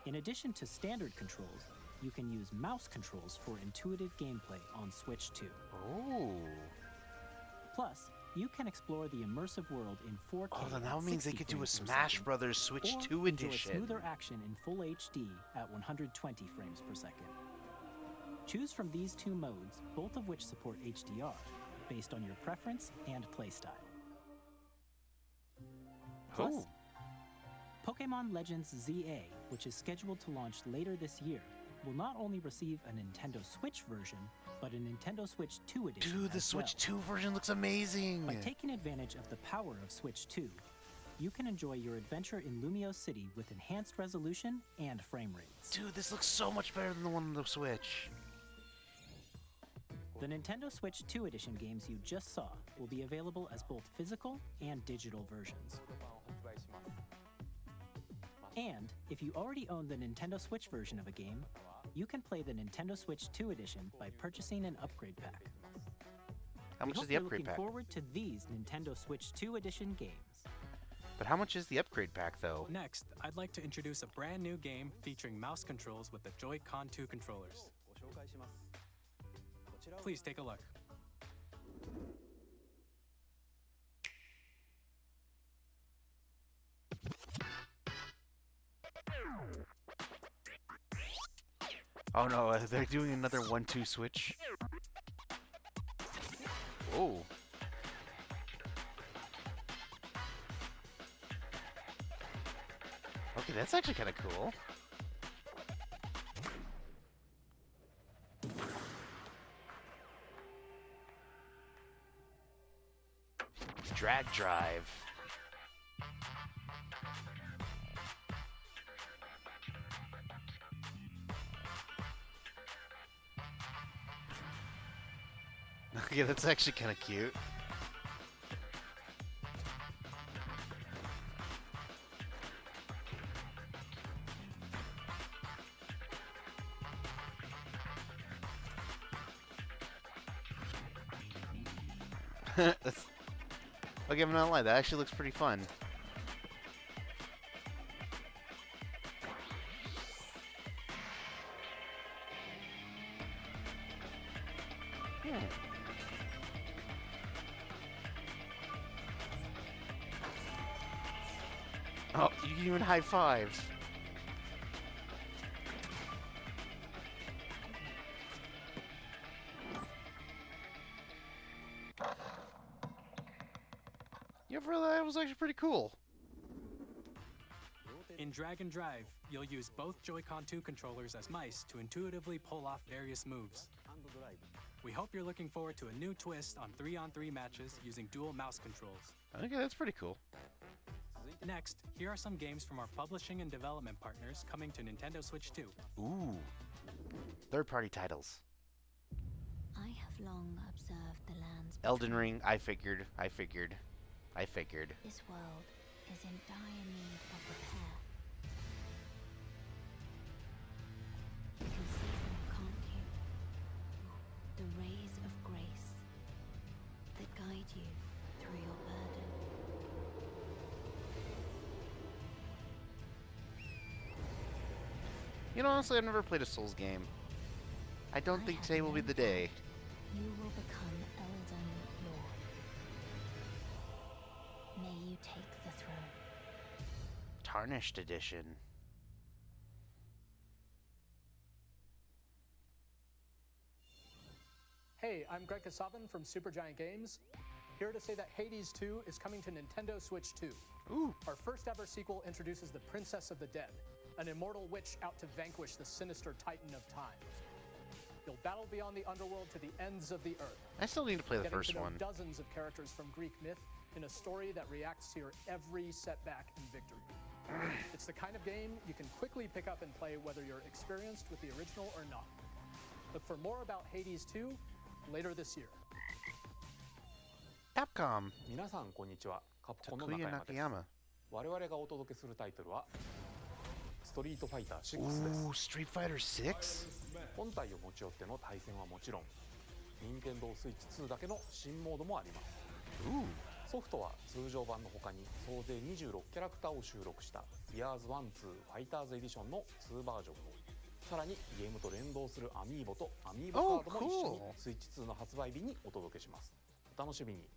Speaker 4: In addition to standard controls, you can use mouse controls for intuitive gameplay on Switch 2.
Speaker 1: Oh.
Speaker 4: Plus, you can explore the immersive world in 4K.
Speaker 1: Oh, then that
Speaker 4: at
Speaker 1: means they
Speaker 4: 60
Speaker 1: could do a
Speaker 4: frames per
Speaker 1: Smash
Speaker 4: second,
Speaker 1: Brothers Switch
Speaker 4: or
Speaker 1: 2
Speaker 4: enjoy
Speaker 1: edition.
Speaker 4: smoother action in full HD at 120 frames per second. Choose from these two modes, both of which support HDR, based on your preference and playstyle. Plus,
Speaker 1: Oh.
Speaker 4: Pokemon Legends ZA, which is scheduled to launch later this year, will not only receive a Nintendo Switch version, but a Nintendo Switch 2 edition.
Speaker 1: Dude, the
Speaker 4: as
Speaker 1: Switch
Speaker 4: well.
Speaker 1: 2 version looks amazing.
Speaker 4: By taking advantage of the power of Switch 2, you can enjoy your adventure in Lumio City with enhanced resolution and frame rates.
Speaker 1: Dude, this looks so much better than the one on the Switch.
Speaker 4: The Nintendo Switch 2 edition games you just saw will be available as both physical and digital versions. And if you already own the Nintendo Switch version of a game, you can play the Nintendo Switch 2 edition by purchasing an upgrade pack.
Speaker 1: How
Speaker 4: We
Speaker 1: much
Speaker 4: hope
Speaker 1: is the
Speaker 4: you're
Speaker 1: upgrade
Speaker 4: looking
Speaker 1: pack?
Speaker 4: forward to these Nintendo Switch 2 edition games.
Speaker 1: But how much is the upgrade pack, though?
Speaker 3: Next, I'd like to introduce a brand new game featuring mouse controls with the Joy-Con 2 controllers. Please take a look.
Speaker 1: Oh no, they're doing another 1-2 switch. Oh. Okay, that's actually kind of cool. Drag drive. Okay, that's actually kind of cute. That's... Okay, I'm not gonna lie, that actually looks pretty fun. Oh, you can even high five. You ever realize that was actually pretty cool?
Speaker 3: In Drag and Drive, you'll use both Joy-Con 2 controllers as mice to intuitively pull off various moves. We hope you're looking forward to a new twist on 3-on-3 matches using dual mouse controls.
Speaker 1: Okay, that's pretty cool.
Speaker 3: Next, here are some games from our publishing and development partners coming to Nintendo Switch 2.
Speaker 1: Ooh. Third-party titles.
Speaker 10: I have long observed the lands.
Speaker 1: Elden Ring, I figured.
Speaker 10: This world is in dire need of repair. You can see them, can't you? The rays of grace that guide you through your burden.
Speaker 1: You know, honestly, I've never played a Souls game. I don't think today will be the day.
Speaker 10: You will become Elden Lord. May you take the throne.
Speaker 1: Tarnished Edition.
Speaker 11: Hey, I'm Greg Kasavin from Supergiant Games, here to say that Hades 2 is coming to Nintendo Switch 2.
Speaker 1: Ooh.
Speaker 11: Our first ever sequel introduces the Princess of the Dead, an immortal witch out to vanquish the sinister Titan of Time. You'll battle beyond the underworld to the ends of the earth.
Speaker 1: I still need to play the
Speaker 11: getting
Speaker 1: first
Speaker 11: to know
Speaker 1: one.
Speaker 11: dozens of characters from Greek myth in a story that reacts to your every setback and victory. It's the kind of game you can quickly pick up and play whether you're experienced with the original or not. Look for more about Hades 2 later this year.
Speaker 1: Capcom.
Speaker 12: 皆さんこんにちは。カプコンの
Speaker 1: Takuya
Speaker 12: 中山です。
Speaker 1: Nakayama.
Speaker 12: 我々がお届けするタイトルはストリートファイター6です。
Speaker 1: Ooh, Street Fighter 6?
Speaker 12: 本体を持ち寄っての対戦はもちろん、任天堂スイッチ2だけの新モードもあります。
Speaker 1: Ooh.
Speaker 12: ソフトは通常版の他に総勢26キャラクターを収録した Years 1-2 Fighters Edition の2バージョンを、さらにゲームと連動するアミーボとアミーボカードも一緒にスイッチ2の発売日にお届けします。お楽しみに。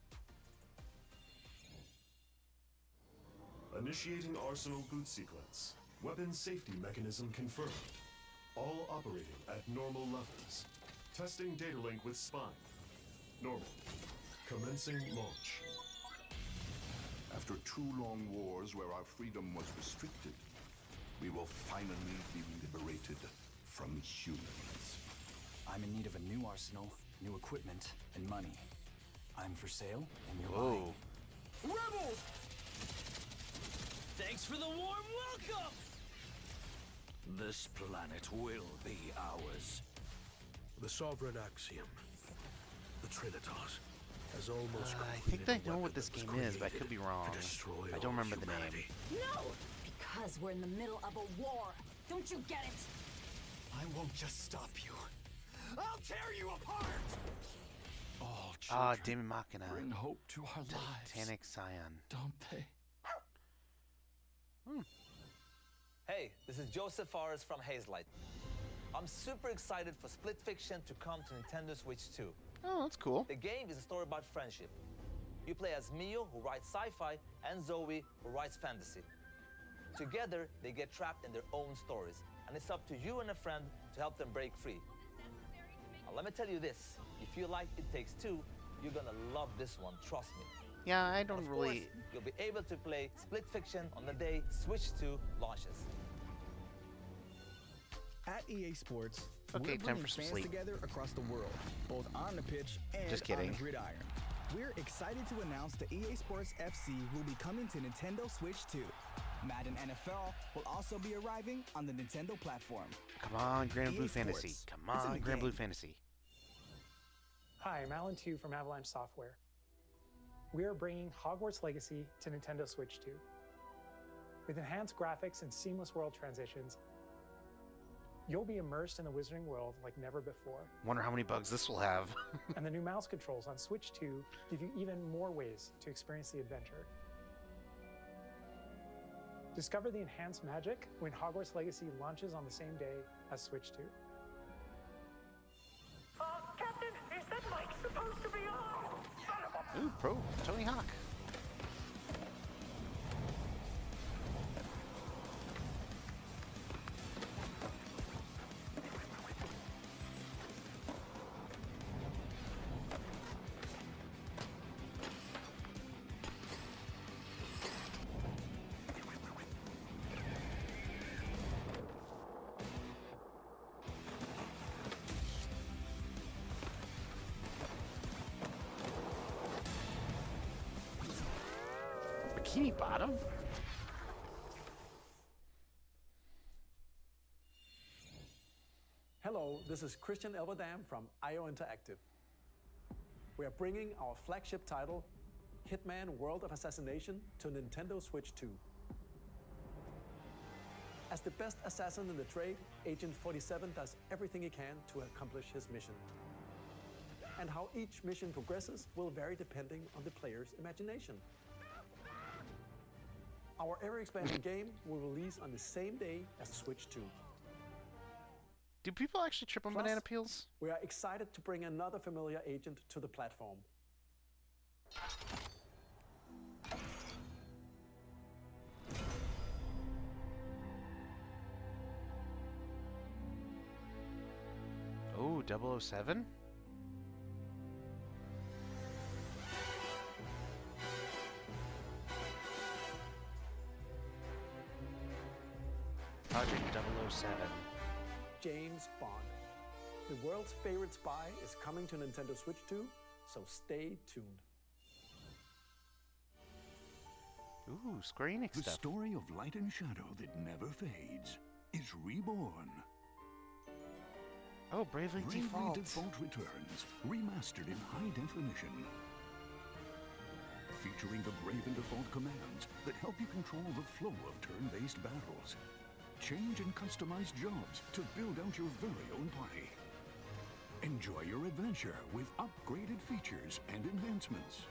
Speaker 13: Initiating Arsenal boot sequence. Weapon safety mechanism confirmed. All operating at normal levels. Testing data link with spine. Normal. Commencing launch.
Speaker 14: After 2 long wars where our freedom was restricted, we will finally be liberated from humans.
Speaker 15: I'm in need of a new arsenal, new equipment, and money. I'm for sale, and you're
Speaker 1: Whoa.
Speaker 15: buying.
Speaker 16: Rebels! Thanks for the warm welcome!
Speaker 17: This planet will be ours.
Speaker 18: The sovereign axiom, the Trinitas, has almost
Speaker 1: I think I know what this game is, but I could be wrong. I don't remember the name.
Speaker 19: No! Because we're in the middle of a war. Don't you get it?
Speaker 15: I won't just stop you. I'll tear you apart!
Speaker 18: All
Speaker 1: Ah,
Speaker 18: children
Speaker 1: Demon Machina.
Speaker 18: bring hope to our lives.
Speaker 1: Titanic Scion.
Speaker 18: Don't they?
Speaker 20: Hey, this is Joseph Forrest from Hazelight. I'm super excited for Split Fiction to come to Nintendo Switch 2.
Speaker 1: Oh, that's cool.
Speaker 20: The game is a story about friendship. You play as Mio, who writes sci-fi, and Zoe, who writes fantasy. Together, they get trapped in their own stories, and it's up to you and a friend to help them break free. Now, let me tell you this. If you like It Takes Two, you're gonna love this one, trust me.
Speaker 1: Yeah, I don't
Speaker 20: Of
Speaker 1: really...
Speaker 20: course, you'll be able to play Split Fiction on the day Switch 2 launches.
Speaker 21: At EA Sports,
Speaker 1: Okay,
Speaker 21: we're
Speaker 1: time
Speaker 21: bringing
Speaker 1: for some
Speaker 21: fans
Speaker 1: sleep.
Speaker 21: together across the world, both on the pitch and
Speaker 1: Just
Speaker 21: on
Speaker 1: kidding.
Speaker 21: the gridiron. We're excited to announce that EA Sports FC will be coming to Nintendo Switch 2. Madden NFL will also be arriving on the Nintendo platform.
Speaker 1: Come on, Grand
Speaker 21: EA
Speaker 1: Blue
Speaker 21: Sports.
Speaker 1: Fantasy. Come
Speaker 21: It's in
Speaker 1: on,
Speaker 21: the
Speaker 1: Grand Blue
Speaker 21: game.
Speaker 1: Fantasy.
Speaker 22: Hi, I'm Alan Tu from Avalanche Software. We are bringing Hogwarts Legacy to Nintendo Switch 2. With enhanced graphics and seamless world transitions, you'll be immersed in the Wizarding World like never before.
Speaker 1: Wonder how many bugs this will have.
Speaker 22: And the new mouse controls on Switch 2 give you even more ways to experience the adventure. Discover the enhanced magic when Hogwarts Legacy launches on the same day as Switch 2.
Speaker 16: Captain, is that mic supposed to be on?
Speaker 1: Ooh, pro Tony Hawk. Bikini Bottom?
Speaker 11: Hello, this is Christian Elverdam from IO Interactive. We are bringing our flagship title, Hitman World of Assassination, to Nintendo Switch 2. As the best assassin in the trade, Agent 47 does everything he can to accomplish his mission. And how each mission progresses will vary depending on the player's imagination. Our ever-expanding game will release on the same day as Switch 2.
Speaker 1: Do people actually trip on
Speaker 11: Plus,
Speaker 1: banana peels?
Speaker 11: We are excited to bring another familiar agent to the platform.
Speaker 1: Oh, 007? Project 007.
Speaker 11: James Bond. The world's favorite spy is coming to Nintendo Switch 2, so stay tuned.
Speaker 1: Ooh, Square Enix
Speaker 14: The
Speaker 1: stuff.
Speaker 14: story of light and shadow that never fades is reborn.
Speaker 1: Oh, Bravely Default.
Speaker 14: Default returns, remastered in high definition. Featuring the Brave and Default commands that help you control the flow of turn-based battles. Change and customize jobs to build out your very own party. Enjoy your adventure with upgraded features and enhancements.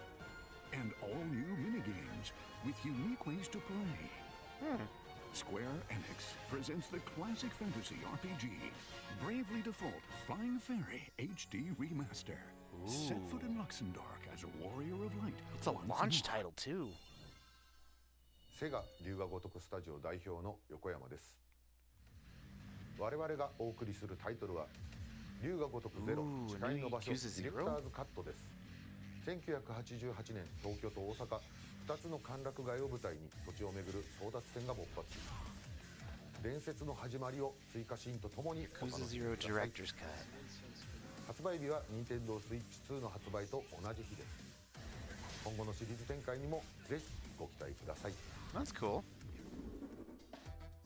Speaker 14: And all new minigames with unique ways to play. Square Enix presents the classic fantasy RPG, Bravely Default Flying Fairy HD Remaster. Set foot in Luxembourg as a warrior of light.
Speaker 1: It's a launch title, too.
Speaker 2: セガ龍が如くスタジオ代表の横山です。我々がお送りするタイトルは龍が如くゼロ誓いの場所ディレクターズカットです。1988年東京と大阪2つの歓楽街を舞台に土地を巡る争奪戦が勃発。伝説の始まりを追加シーンとともにお楽しみください。発売日は Nintendo Switch 2の発売と同じ日です。今後のシリーズ展開にもぜひご期待ください。
Speaker 1: That's cool.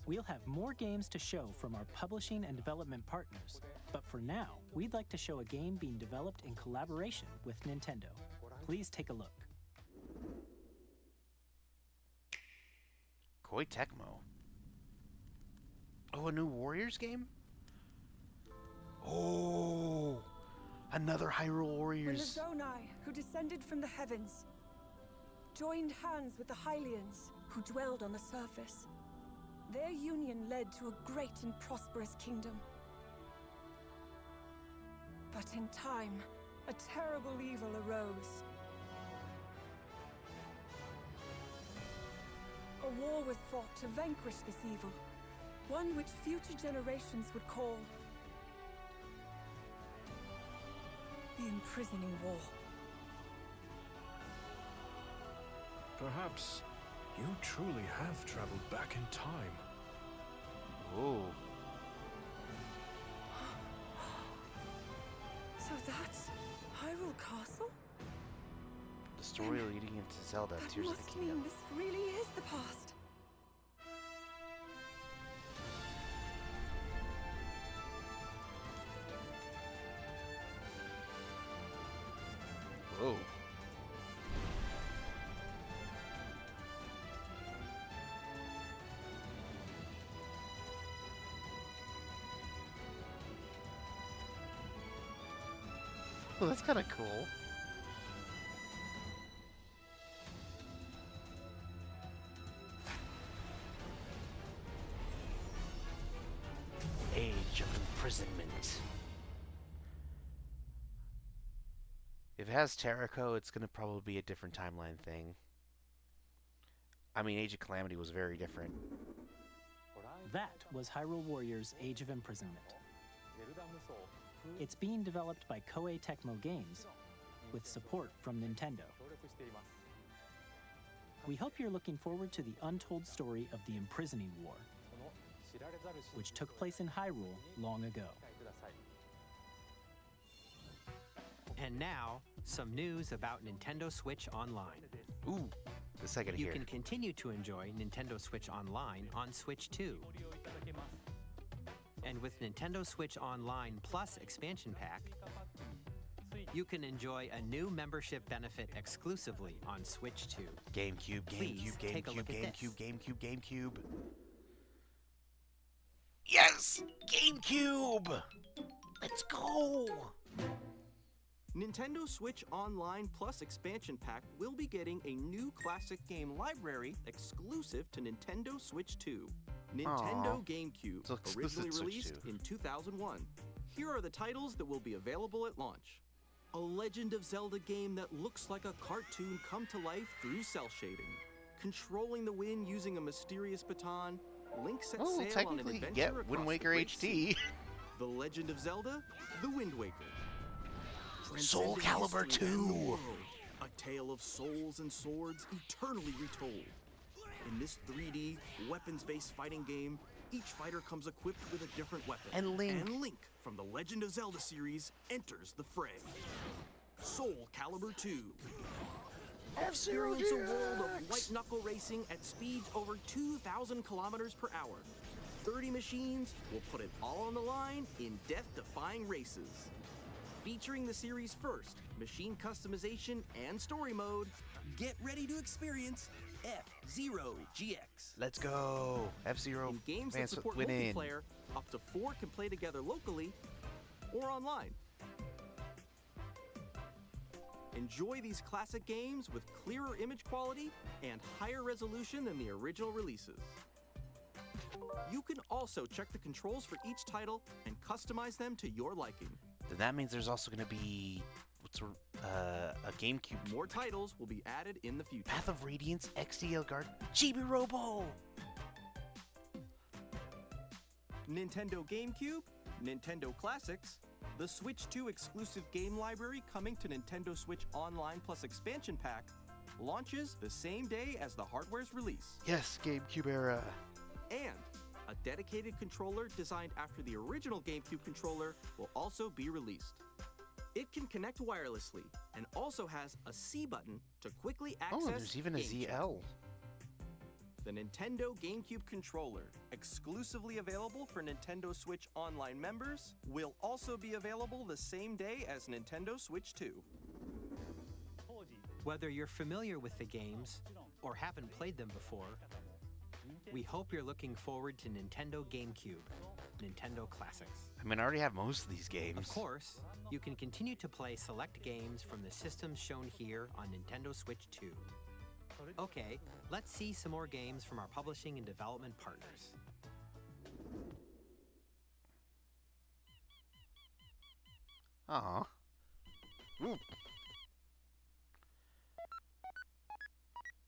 Speaker 4: We'll have more games to show from our publishing and development partners. But for now, we'd like to show a game being developed in collaboration with Nintendo. Please take a look.
Speaker 1: Koei Tecmo. Oh, a new Warriors game? Oh, another Hyrule Warriors.
Speaker 7: When the Zonai, who descended from the heavens, joined hands with the Hylians, who dwelled on the surface, their union led to a great and prosperous kingdom. But in time, a terrible evil arose. A war was fought to vanquish this evil, one which future generations would call the Imprisoning War.
Speaker 18: Perhaps you truly have traveled back in time.
Speaker 1: Oh.
Speaker 7: So that's Hyrule Castle?
Speaker 1: The story leading into Zelda,
Speaker 7: That
Speaker 1: Tears of the
Speaker 7: must
Speaker 1: Kingdom.
Speaker 7: mean this really is the past.
Speaker 1: Whoa. Well, that's kind of cool. Age of Imprisonment. If it has Terrico, it's going to probably be a different timeline thing. I mean, Age of Calamity was very different.
Speaker 4: That was Hyrule Warriors Age of Imprisonment. It's being developed by Koei Tecmo Games, with support from Nintendo. We hope you're looking forward to the untold story of the Imprisoning War, which took place in Hyrule long ago.
Speaker 5: And now, some news about Nintendo Switch Online.
Speaker 1: Ooh. This I gotta
Speaker 5: You
Speaker 1: hear.
Speaker 5: can continue to enjoy Nintendo Switch Online on Switch 2. And with Nintendo Switch Online Plus expansion pack, you can enjoy a new membership benefit exclusively on Switch 2.
Speaker 1: GameCube,
Speaker 5: Please take a look at this.
Speaker 1: GameCube. Yes! GameCube! Let's go!
Speaker 6: Nintendo Switch Online Plus expansion pack will be getting a new classic game library exclusive to Nintendo Switch 2. Nintendo GameCube,
Speaker 1: So exclusive
Speaker 6: originally
Speaker 1: to Switch
Speaker 6: released
Speaker 1: 2.
Speaker 6: in 2001. Here are the titles that will be available at launch. A Legend of Zelda game that looks like a cartoon come to life through cell shading. Controlling the wind using a mysterious baton, Link sets
Speaker 1: Oh,
Speaker 6: sail on an
Speaker 1: technically,
Speaker 6: adventure
Speaker 1: get
Speaker 6: across
Speaker 1: Wind
Speaker 6: the
Speaker 1: Waker
Speaker 6: Great
Speaker 1: HD.
Speaker 6: Sea. The Legend of Zelda, The Wind Waker.
Speaker 1: Soul
Speaker 6: Transcending
Speaker 1: Calibur
Speaker 6: history and the
Speaker 1: 2.
Speaker 6: world. A tale of souls and swords eternally retold. In this 3D, weapons-based fighting game, each fighter comes equipped with a different weapon.
Speaker 1: And
Speaker 6: Link from the Legend of Zelda series enters the fray. Soul Calibur 2. Experience a world of white-knuckle racing at speeds over 2,000 kilometers per hour. 30 machines will put it all on the line in death-defying races. Featuring the series' first machine customization and story mode, get ready to experience F-Zero GX.
Speaker 1: Let's go. F-Zero.
Speaker 6: In games
Speaker 1: Man,
Speaker 6: that support
Speaker 1: winning.
Speaker 6: multiplayer, up to 4 can play together locally or online. Enjoy these classic games with clearer image quality and higher resolution than the original releases. You can also check the controls for each title and customize them to your liking.
Speaker 1: Then that means there's also gonna be a GameCube.
Speaker 6: More titles will be added in the future.
Speaker 1: Path of Radiance, XDL Guard, Chibi Robo.
Speaker 6: Nintendo GameCube, Nintendo Classics, the Switch 2 exclusive game library coming to Nintendo Switch Online Plus expansion pack launches the same day as the hardware's release.
Speaker 1: Yes, GameCube era.
Speaker 6: And a dedicated controller designed after the original GameCube controller will also be released. It can connect wirelessly and also has a C button to quickly access.
Speaker 1: Oh, there's even a
Speaker 6: Game Chat.
Speaker 1: ZL.
Speaker 6: The Nintendo GameCube controller, exclusively available for Nintendo Switch Online members, will also be available the same day as Nintendo Switch 2.
Speaker 5: Whether you're familiar with the games or haven't played them before, we hope you're looking forward to Nintendo GameCube, Nintendo Classics.
Speaker 1: I mean, I already have most of these games.
Speaker 5: Of course, you can continue to play select games from the systems shown here on Nintendo Switch 2. Okay, let's see some more games from our publishing and development partners.
Speaker 1: Aw. Ooh.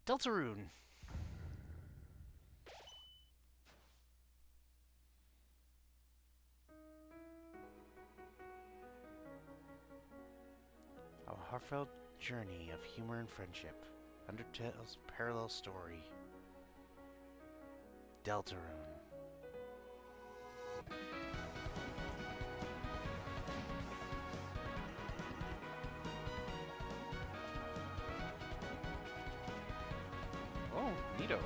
Speaker 1: Deltarune. A heartfelt journey of humor and friendship. Undertale's parallel story. Deltarune. Oh, neato.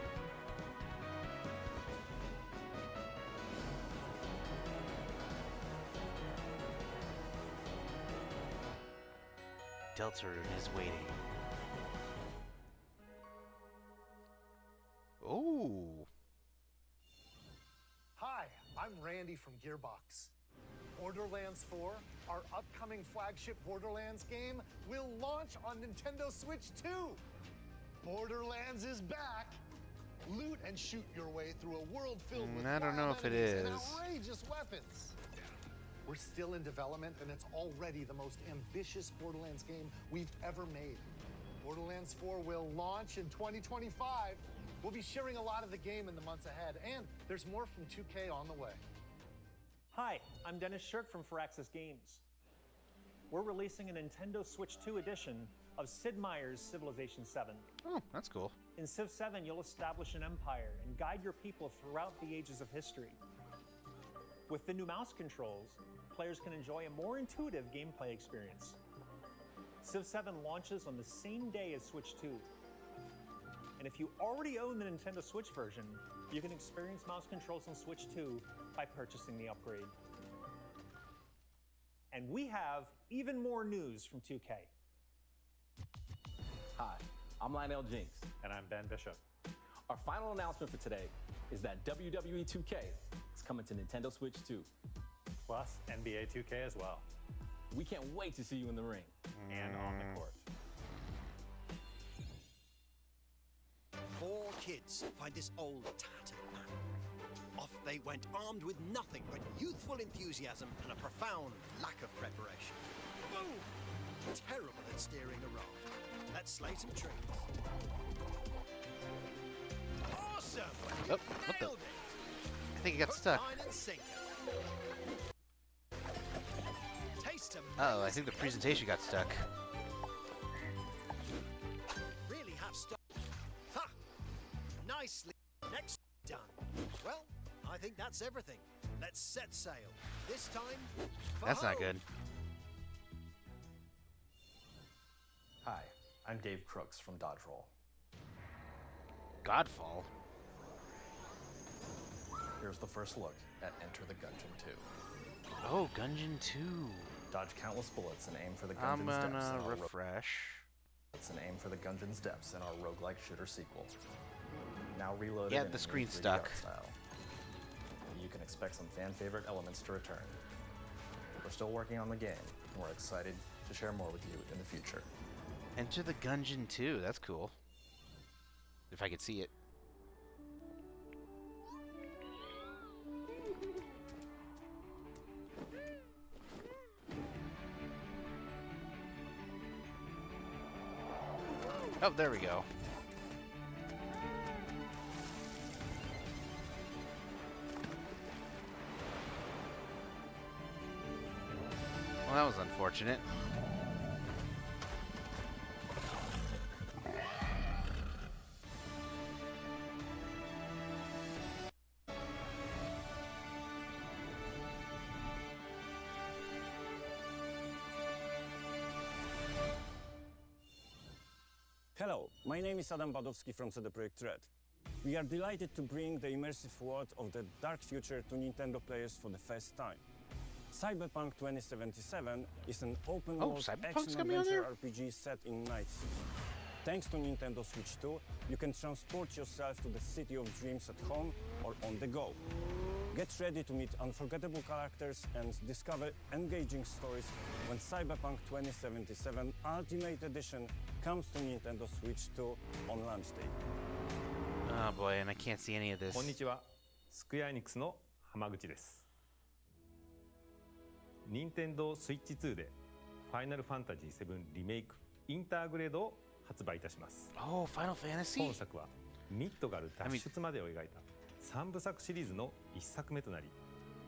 Speaker 1: Deltarune is waiting. Oh.
Speaker 8: Hi, I'm Randy from Gearbox. Borderlands 4, our upcoming flagship Borderlands game, will launch on Nintendo Switch 2. Borderlands is back. Loot and shoot your way through a world filled with
Speaker 1: I don't know
Speaker 8: wild
Speaker 1: if it
Speaker 8: enemies and
Speaker 1: is.
Speaker 8: outrageous weapons. We're still in development, and it's already the most ambitious Borderlands game we've ever made. Borderlands 4 will launch in 2025. We'll be sharing a lot of the game in the months ahead, and there's more from 2K on the way.
Speaker 23: Hi, I'm Dennis Shirk from Firaxis Games. We're releasing a Nintendo Switch 2 edition of Sid Meier's Civilization 7.
Speaker 1: Oh, that's cool.
Speaker 23: In Civ 7, you'll establish an empire and guide your people throughout the ages of history. With the new mouse controls, players can enjoy a more intuitive gameplay experience. Civ 7 launches on the same day as Switch 2. And if you already own the Nintendo Switch version, you can experience mouse controls on Switch 2 by purchasing the upgrade. And we have even more news from 2K.
Speaker 3: Hi, I'm Lionel Jinx.
Speaker 23: And I'm Ben Bishop.
Speaker 3: Our final announcement for today is that WWE 2K is coming to Nintendo Switch 2.
Speaker 23: Plus NBA 2K as well.
Speaker 3: We can't wait to see you in the ring.
Speaker 23: And on the court.
Speaker 9: 4 kids find this old, tattered map. Off they went, armed with nothing but youthful enthusiasm and a profound lack of preparation. Boom! Terrible at steering a raft. Let's slay some trees. Awesome!
Speaker 1: Oh, what the? I think it got stuck.
Speaker 9: Line and sinker. Taste
Speaker 1: Oh, I think the presentation got stuck.
Speaker 9: Really have stuck. Ha! Nicely. Next done. Well, I think that's everything. Let's set sail. This time, for
Speaker 1: That's not
Speaker 9: home.
Speaker 1: good.
Speaker 10: Hi, I'm Dave Crooks from Dodgeroll.
Speaker 1: Godfall?
Speaker 10: Here's the first look at Enter the Gungeon 2.
Speaker 1: Oh, Gungeon 2.
Speaker 10: Dodge countless bullets and aim for the
Speaker 1: I'm
Speaker 10: Gungeon's depths.
Speaker 1: gonna refresh.
Speaker 10: It's an aim for the Gungeon's depths in our roguelike shooter sequel. Now reloaded.
Speaker 1: Yeah,
Speaker 10: in
Speaker 1: the
Speaker 10: a new
Speaker 1: screen's
Speaker 10: 3D
Speaker 1: stuck.
Speaker 10: art style. You can expect some fan favorite elements to return. We're still working on the game, and we're excited to share more with you in the future.
Speaker 1: Enter the Gungeon 2. That's cool. If I could see it. Oh, there we go. Well, that was unfortunate.
Speaker 24: Hello, my name is Adam Badowski from CD Projekt Red. We are delighted to bring the immersive world of the dark future to Nintendo players for the first time. Cyberpunk 2077 is an open-world action-adventure RPG set in Night City. Thanks to Nintendo Switch 2, you can transport yourself to the City of Dreams at home or on the go. Get ready to meet unforgettable characters and discover engaging stories when Cyberpunk 2077 Ultimate Edition comes to Nintendo Switch 2 on launch day.
Speaker 1: Oh boy, and I can't see any of this.
Speaker 25: こんにちは。スクエアエニックスの浜口です。任天堂スイッチ2でファイナルファンタジー7リメイクインターグレードを発売いたします。
Speaker 1: Oh, Final Fantasy?
Speaker 25: 本作はミッドガル脱出までを描いた3部作シリーズの1作目となり、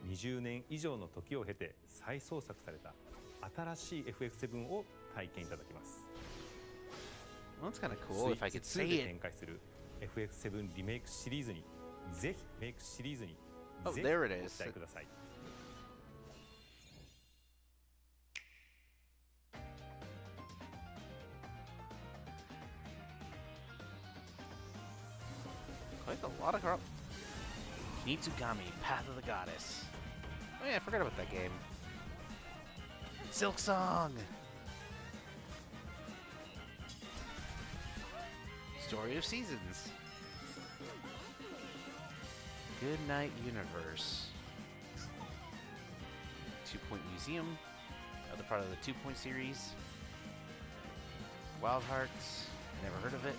Speaker 25: 20年以上の時を経て再創作された新しい FF7 を体験いただきます。
Speaker 1: Well, that's kind of cool if I could say
Speaker 25: スイッチ2で
Speaker 1: it.
Speaker 25: 展開する FF7 リメイクシリーズにぜひメイクシリーズに
Speaker 1: Oh,
Speaker 25: ぜひ
Speaker 1: there
Speaker 25: ご
Speaker 1: it
Speaker 25: 期
Speaker 1: is.
Speaker 25: 待ください。
Speaker 1: Quite a lot of crap. Nitsugami, Path of the Goddess. Oh yeah, I forgot about that game. Silk Song! Story of Seasons. Good Night Universe. 2 Point Museum. Another part of the 2 Point series. Wild Hearts. Never heard of it.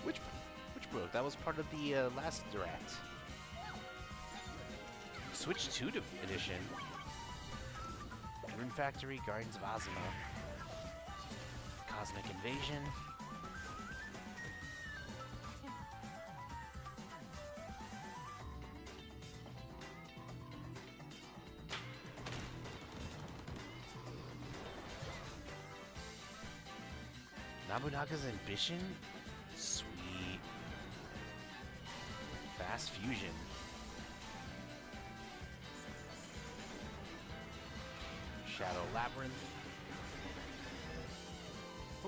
Speaker 1: Which book? That was part of the last direct. Switch 2 edition. Rune Factory, Guardians of Azuma. Cosmic Invasion. Nobunaga's Ambition? Sweet. Fast Fusion. Shadow Labyrinth.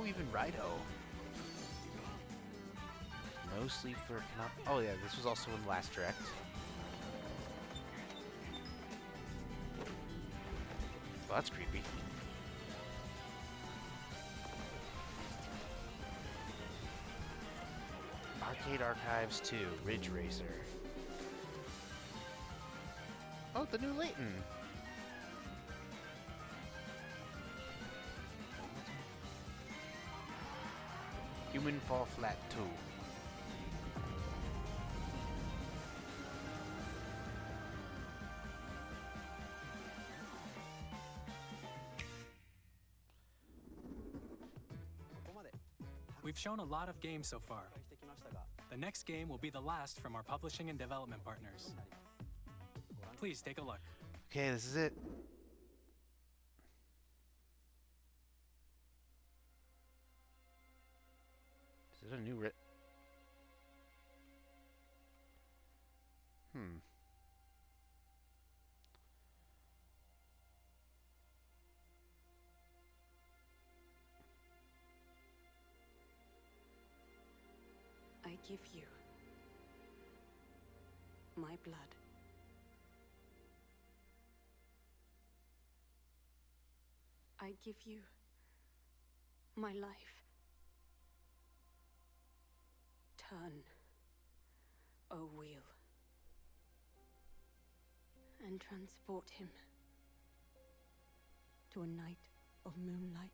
Speaker 1: Oh, even Raido. No sleep for... Oh yeah, this was also in last direct. Well, that's creepy. Arcade Archives 2, Ridge Racer. Oh, the new Layton. Human Fall Flat 2.
Speaker 12: We've shown a lot of games so far. The next game will be the last from our publishing and development partners. Please take a look.
Speaker 1: Okay, this is it. Is it a new
Speaker 13: I give you my blood. I give you my life. Turn, O wheel, and transport him to a night of moonlight,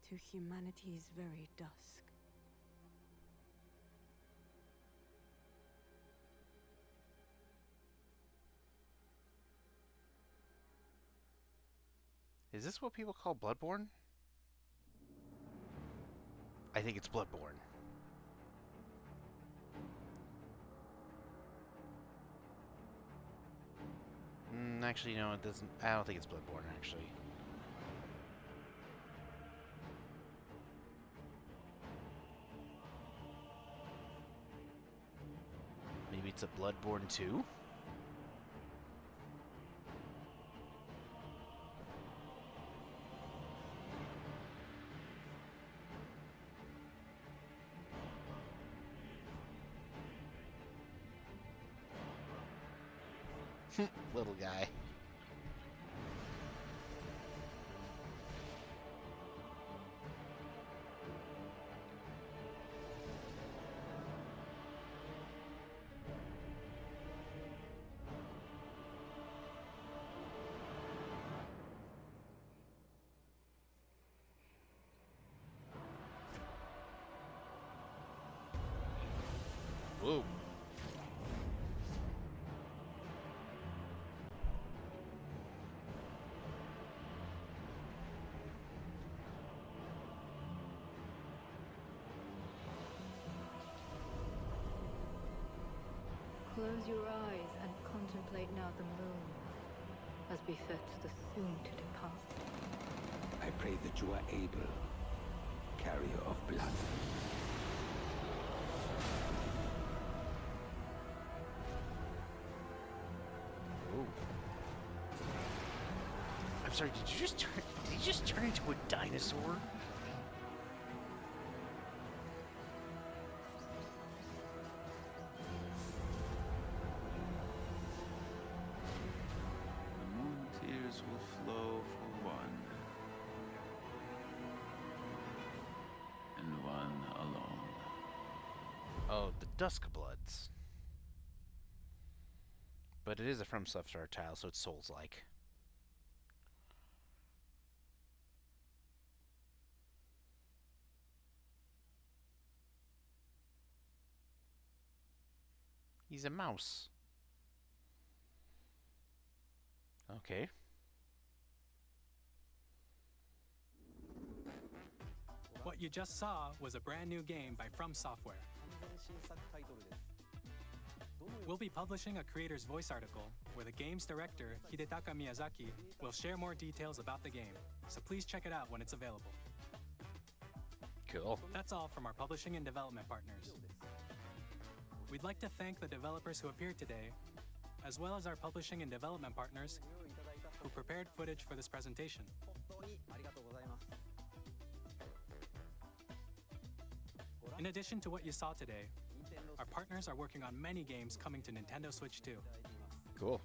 Speaker 13: to humanity's very dusk.
Speaker 1: Is this what people call Bloodborne? I think it's Bloodborne. Actually, no, it doesn't. I don't think it's Bloodborne, actually. Maybe it's a Bloodborne 2? Little guy. Whoa.
Speaker 15: Close your eyes and contemplate now the moon, as befits the soon to depart.
Speaker 17: I pray that you are able, carrier of blood.
Speaker 1: Ooh. I'm sorry, did you just turn into a dinosaur?
Speaker 19: Will flow for one, and one alone.
Speaker 1: Oh, the Duskbloods. But it is a From Software tile, so it's Souls-like. He's a mouse. Okay.
Speaker 12: What you just saw was a brand new game by From Software. We'll be publishing a creator's voice article where the game's director, Hidetaka Miyazaki, will share more details about the game, so please check it out when it's available.
Speaker 1: Cool.
Speaker 12: That's all from our publishing and development partners. We'd like to thank the developers who appeared today, as well as our publishing and development partners who prepared footage for this presentation. In addition to what you saw today, our partners are working on many games coming to Nintendo Switch 2.
Speaker 1: Cool.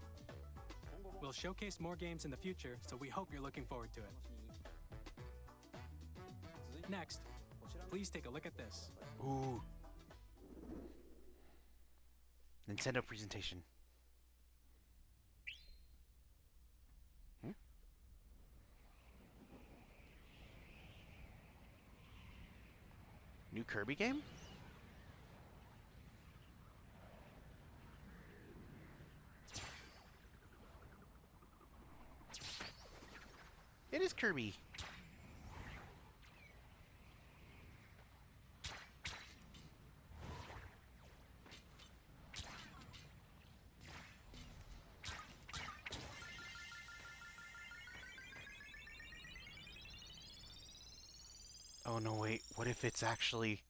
Speaker 12: We'll showcase more games in the future, so we hope you're looking forward to it. Next, please take a look at this.
Speaker 1: Ooh. Nintendo presentation. New Kirby game? It is Kirby. Oh no, wait, what if it's actually...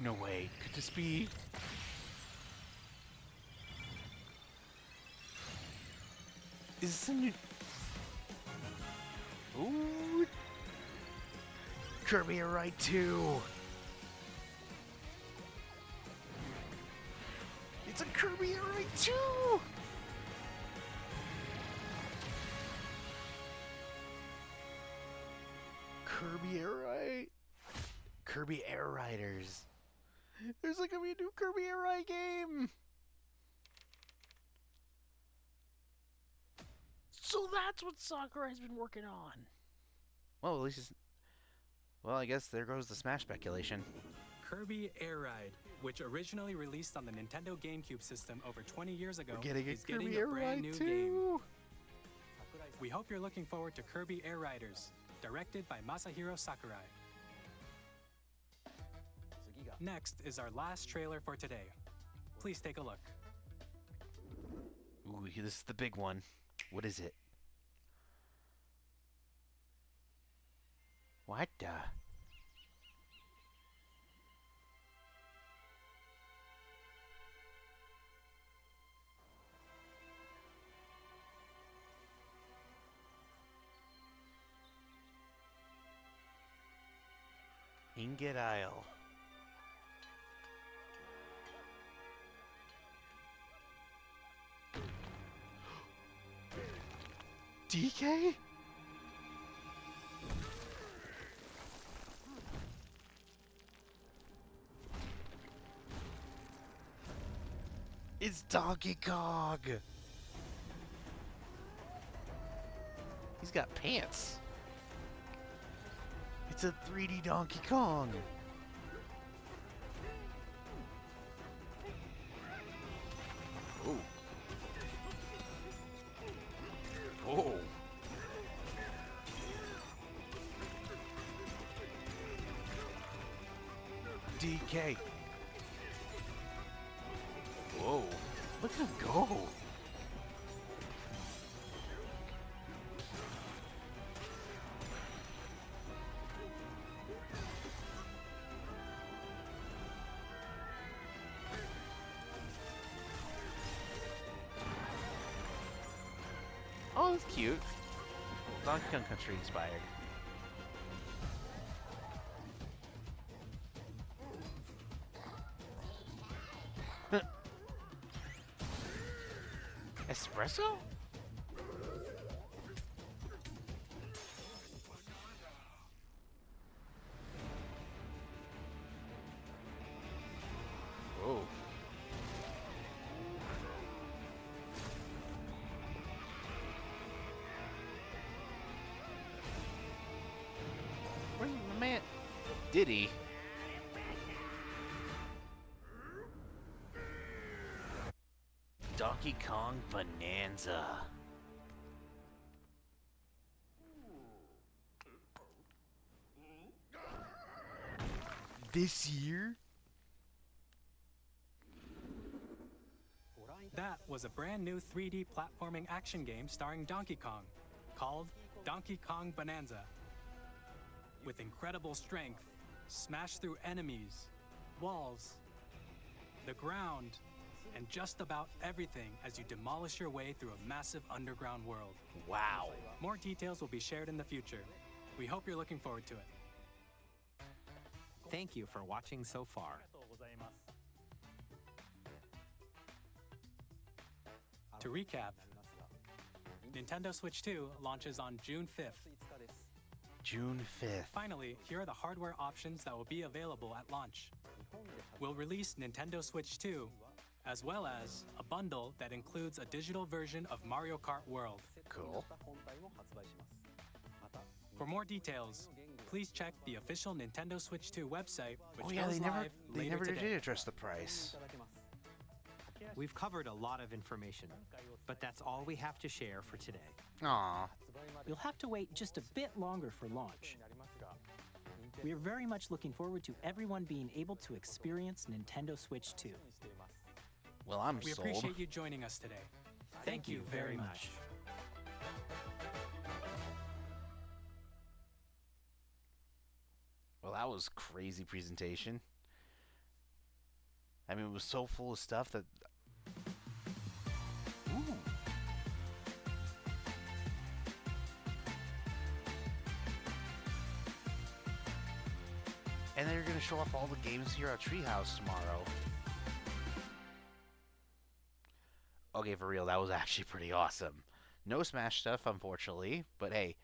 Speaker 1: No way, could this be... Is this a new... Ooh! Kirby Air Ride 2! It's a Kirby Air Ride 2! Kirby Air Ride... Kirby Air Riders. There's like gonna be a new Kirby Air Ride game!
Speaker 11: So that's what Sakurai's been working on.
Speaker 1: Well, at least it's... Well, I guess there goes the Smash speculation.
Speaker 12: Kirby Air Ride, which originally released on the Nintendo GameCube system over 20 years ago, is getting a brand new game. We hope you're looking forward to Kirby Air Riders, directed by Masahiro Sakurai. Next is our last trailer for today. Please take a look.
Speaker 1: Ooh, this is the big one. What is it? What the? Ingot Isle. DK? It's Donkey Kong! He's got pants. It's a 3D Donkey Kong. Ooh. Oh. DK. Whoa. Look at him go. Oh, that's cute. Donkey Kong Country inspired. Espresso? Oh. Where's the man? Diddy? Donkey Kong Bonanza. This year?
Speaker 12: That was a brand new 3D platforming action game starring Donkey Kong, called Donkey Kong Bonanza. With incredible strength, smash through enemies, walls, the ground, and just about everything as you demolish your way through a massive underground world.
Speaker 1: Wow.
Speaker 12: More details will be shared in the future. We hope you're looking forward to it.
Speaker 5: Thank you for watching so far.
Speaker 12: To recap, Nintendo Switch 2 launches on June 5th.
Speaker 1: June 5th.
Speaker 12: Finally, here are the hardware options that will be available at launch. We'll release Nintendo Switch 2, as well as a bundle that includes a digital version of Mario Kart World.
Speaker 1: Cool.
Speaker 12: For more details, please check the official Nintendo Switch 2 website, which
Speaker 1: Oh yeah,
Speaker 12: goes
Speaker 1: they
Speaker 12: live later
Speaker 1: never
Speaker 12: today.
Speaker 1: did address the price.
Speaker 5: We've covered a lot of information, but that's all we have to share for today.
Speaker 1: Aww.
Speaker 4: You'll have to wait just a bit longer for launch. We are very much looking forward to everyone being able to experience Nintendo Switch 2.
Speaker 1: Well, I'm
Speaker 12: We
Speaker 1: sold.
Speaker 12: appreciate you joining us today. Thank you very much.
Speaker 1: Well, that was crazy presentation. I mean, it was so full of stuff that... Ooh. And they're going to show off all the games here at Treehouse tomorrow. Okay, for real, that was actually pretty awesome. No Smash stuff, unfortunately, but hey,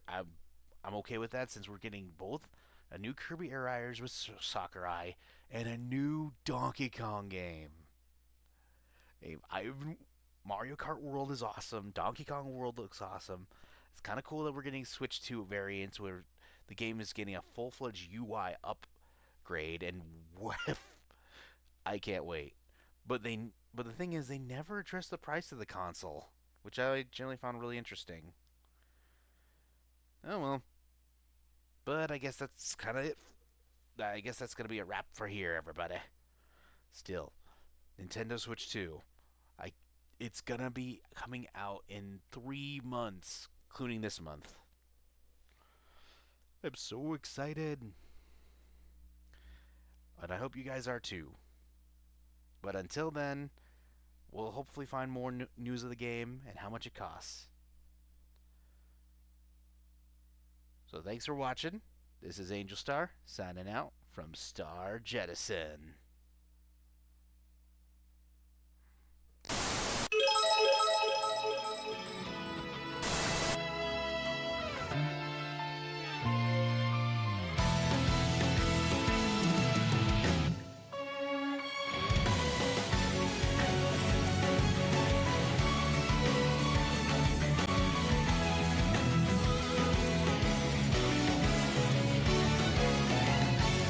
Speaker 1: I'm okay with that since we're getting both a new Kirby Air Riders with Sakurai and a new Donkey Kong game. Hey, Mario Kart World is awesome. Donkey Kong World looks awesome. It's kind of cool that we're getting Switch 2 variants where the game is getting a full-fledged UI upgrade, and I can't wait. But the thing is, they never addressed the price of the console, which I generally found really interesting. Oh well. But I guess that's kind of it. I guess that's going to be a wrap for here, everybody. Still, Nintendo Switch 2. It's going to be coming out in 3 months, including this month. I'm so excited. And I hope you guys are too. But until then, we'll hopefully find more news of the game and how much it costs. So thanks for watching. This is Angel Star, signing out from Star Jettison.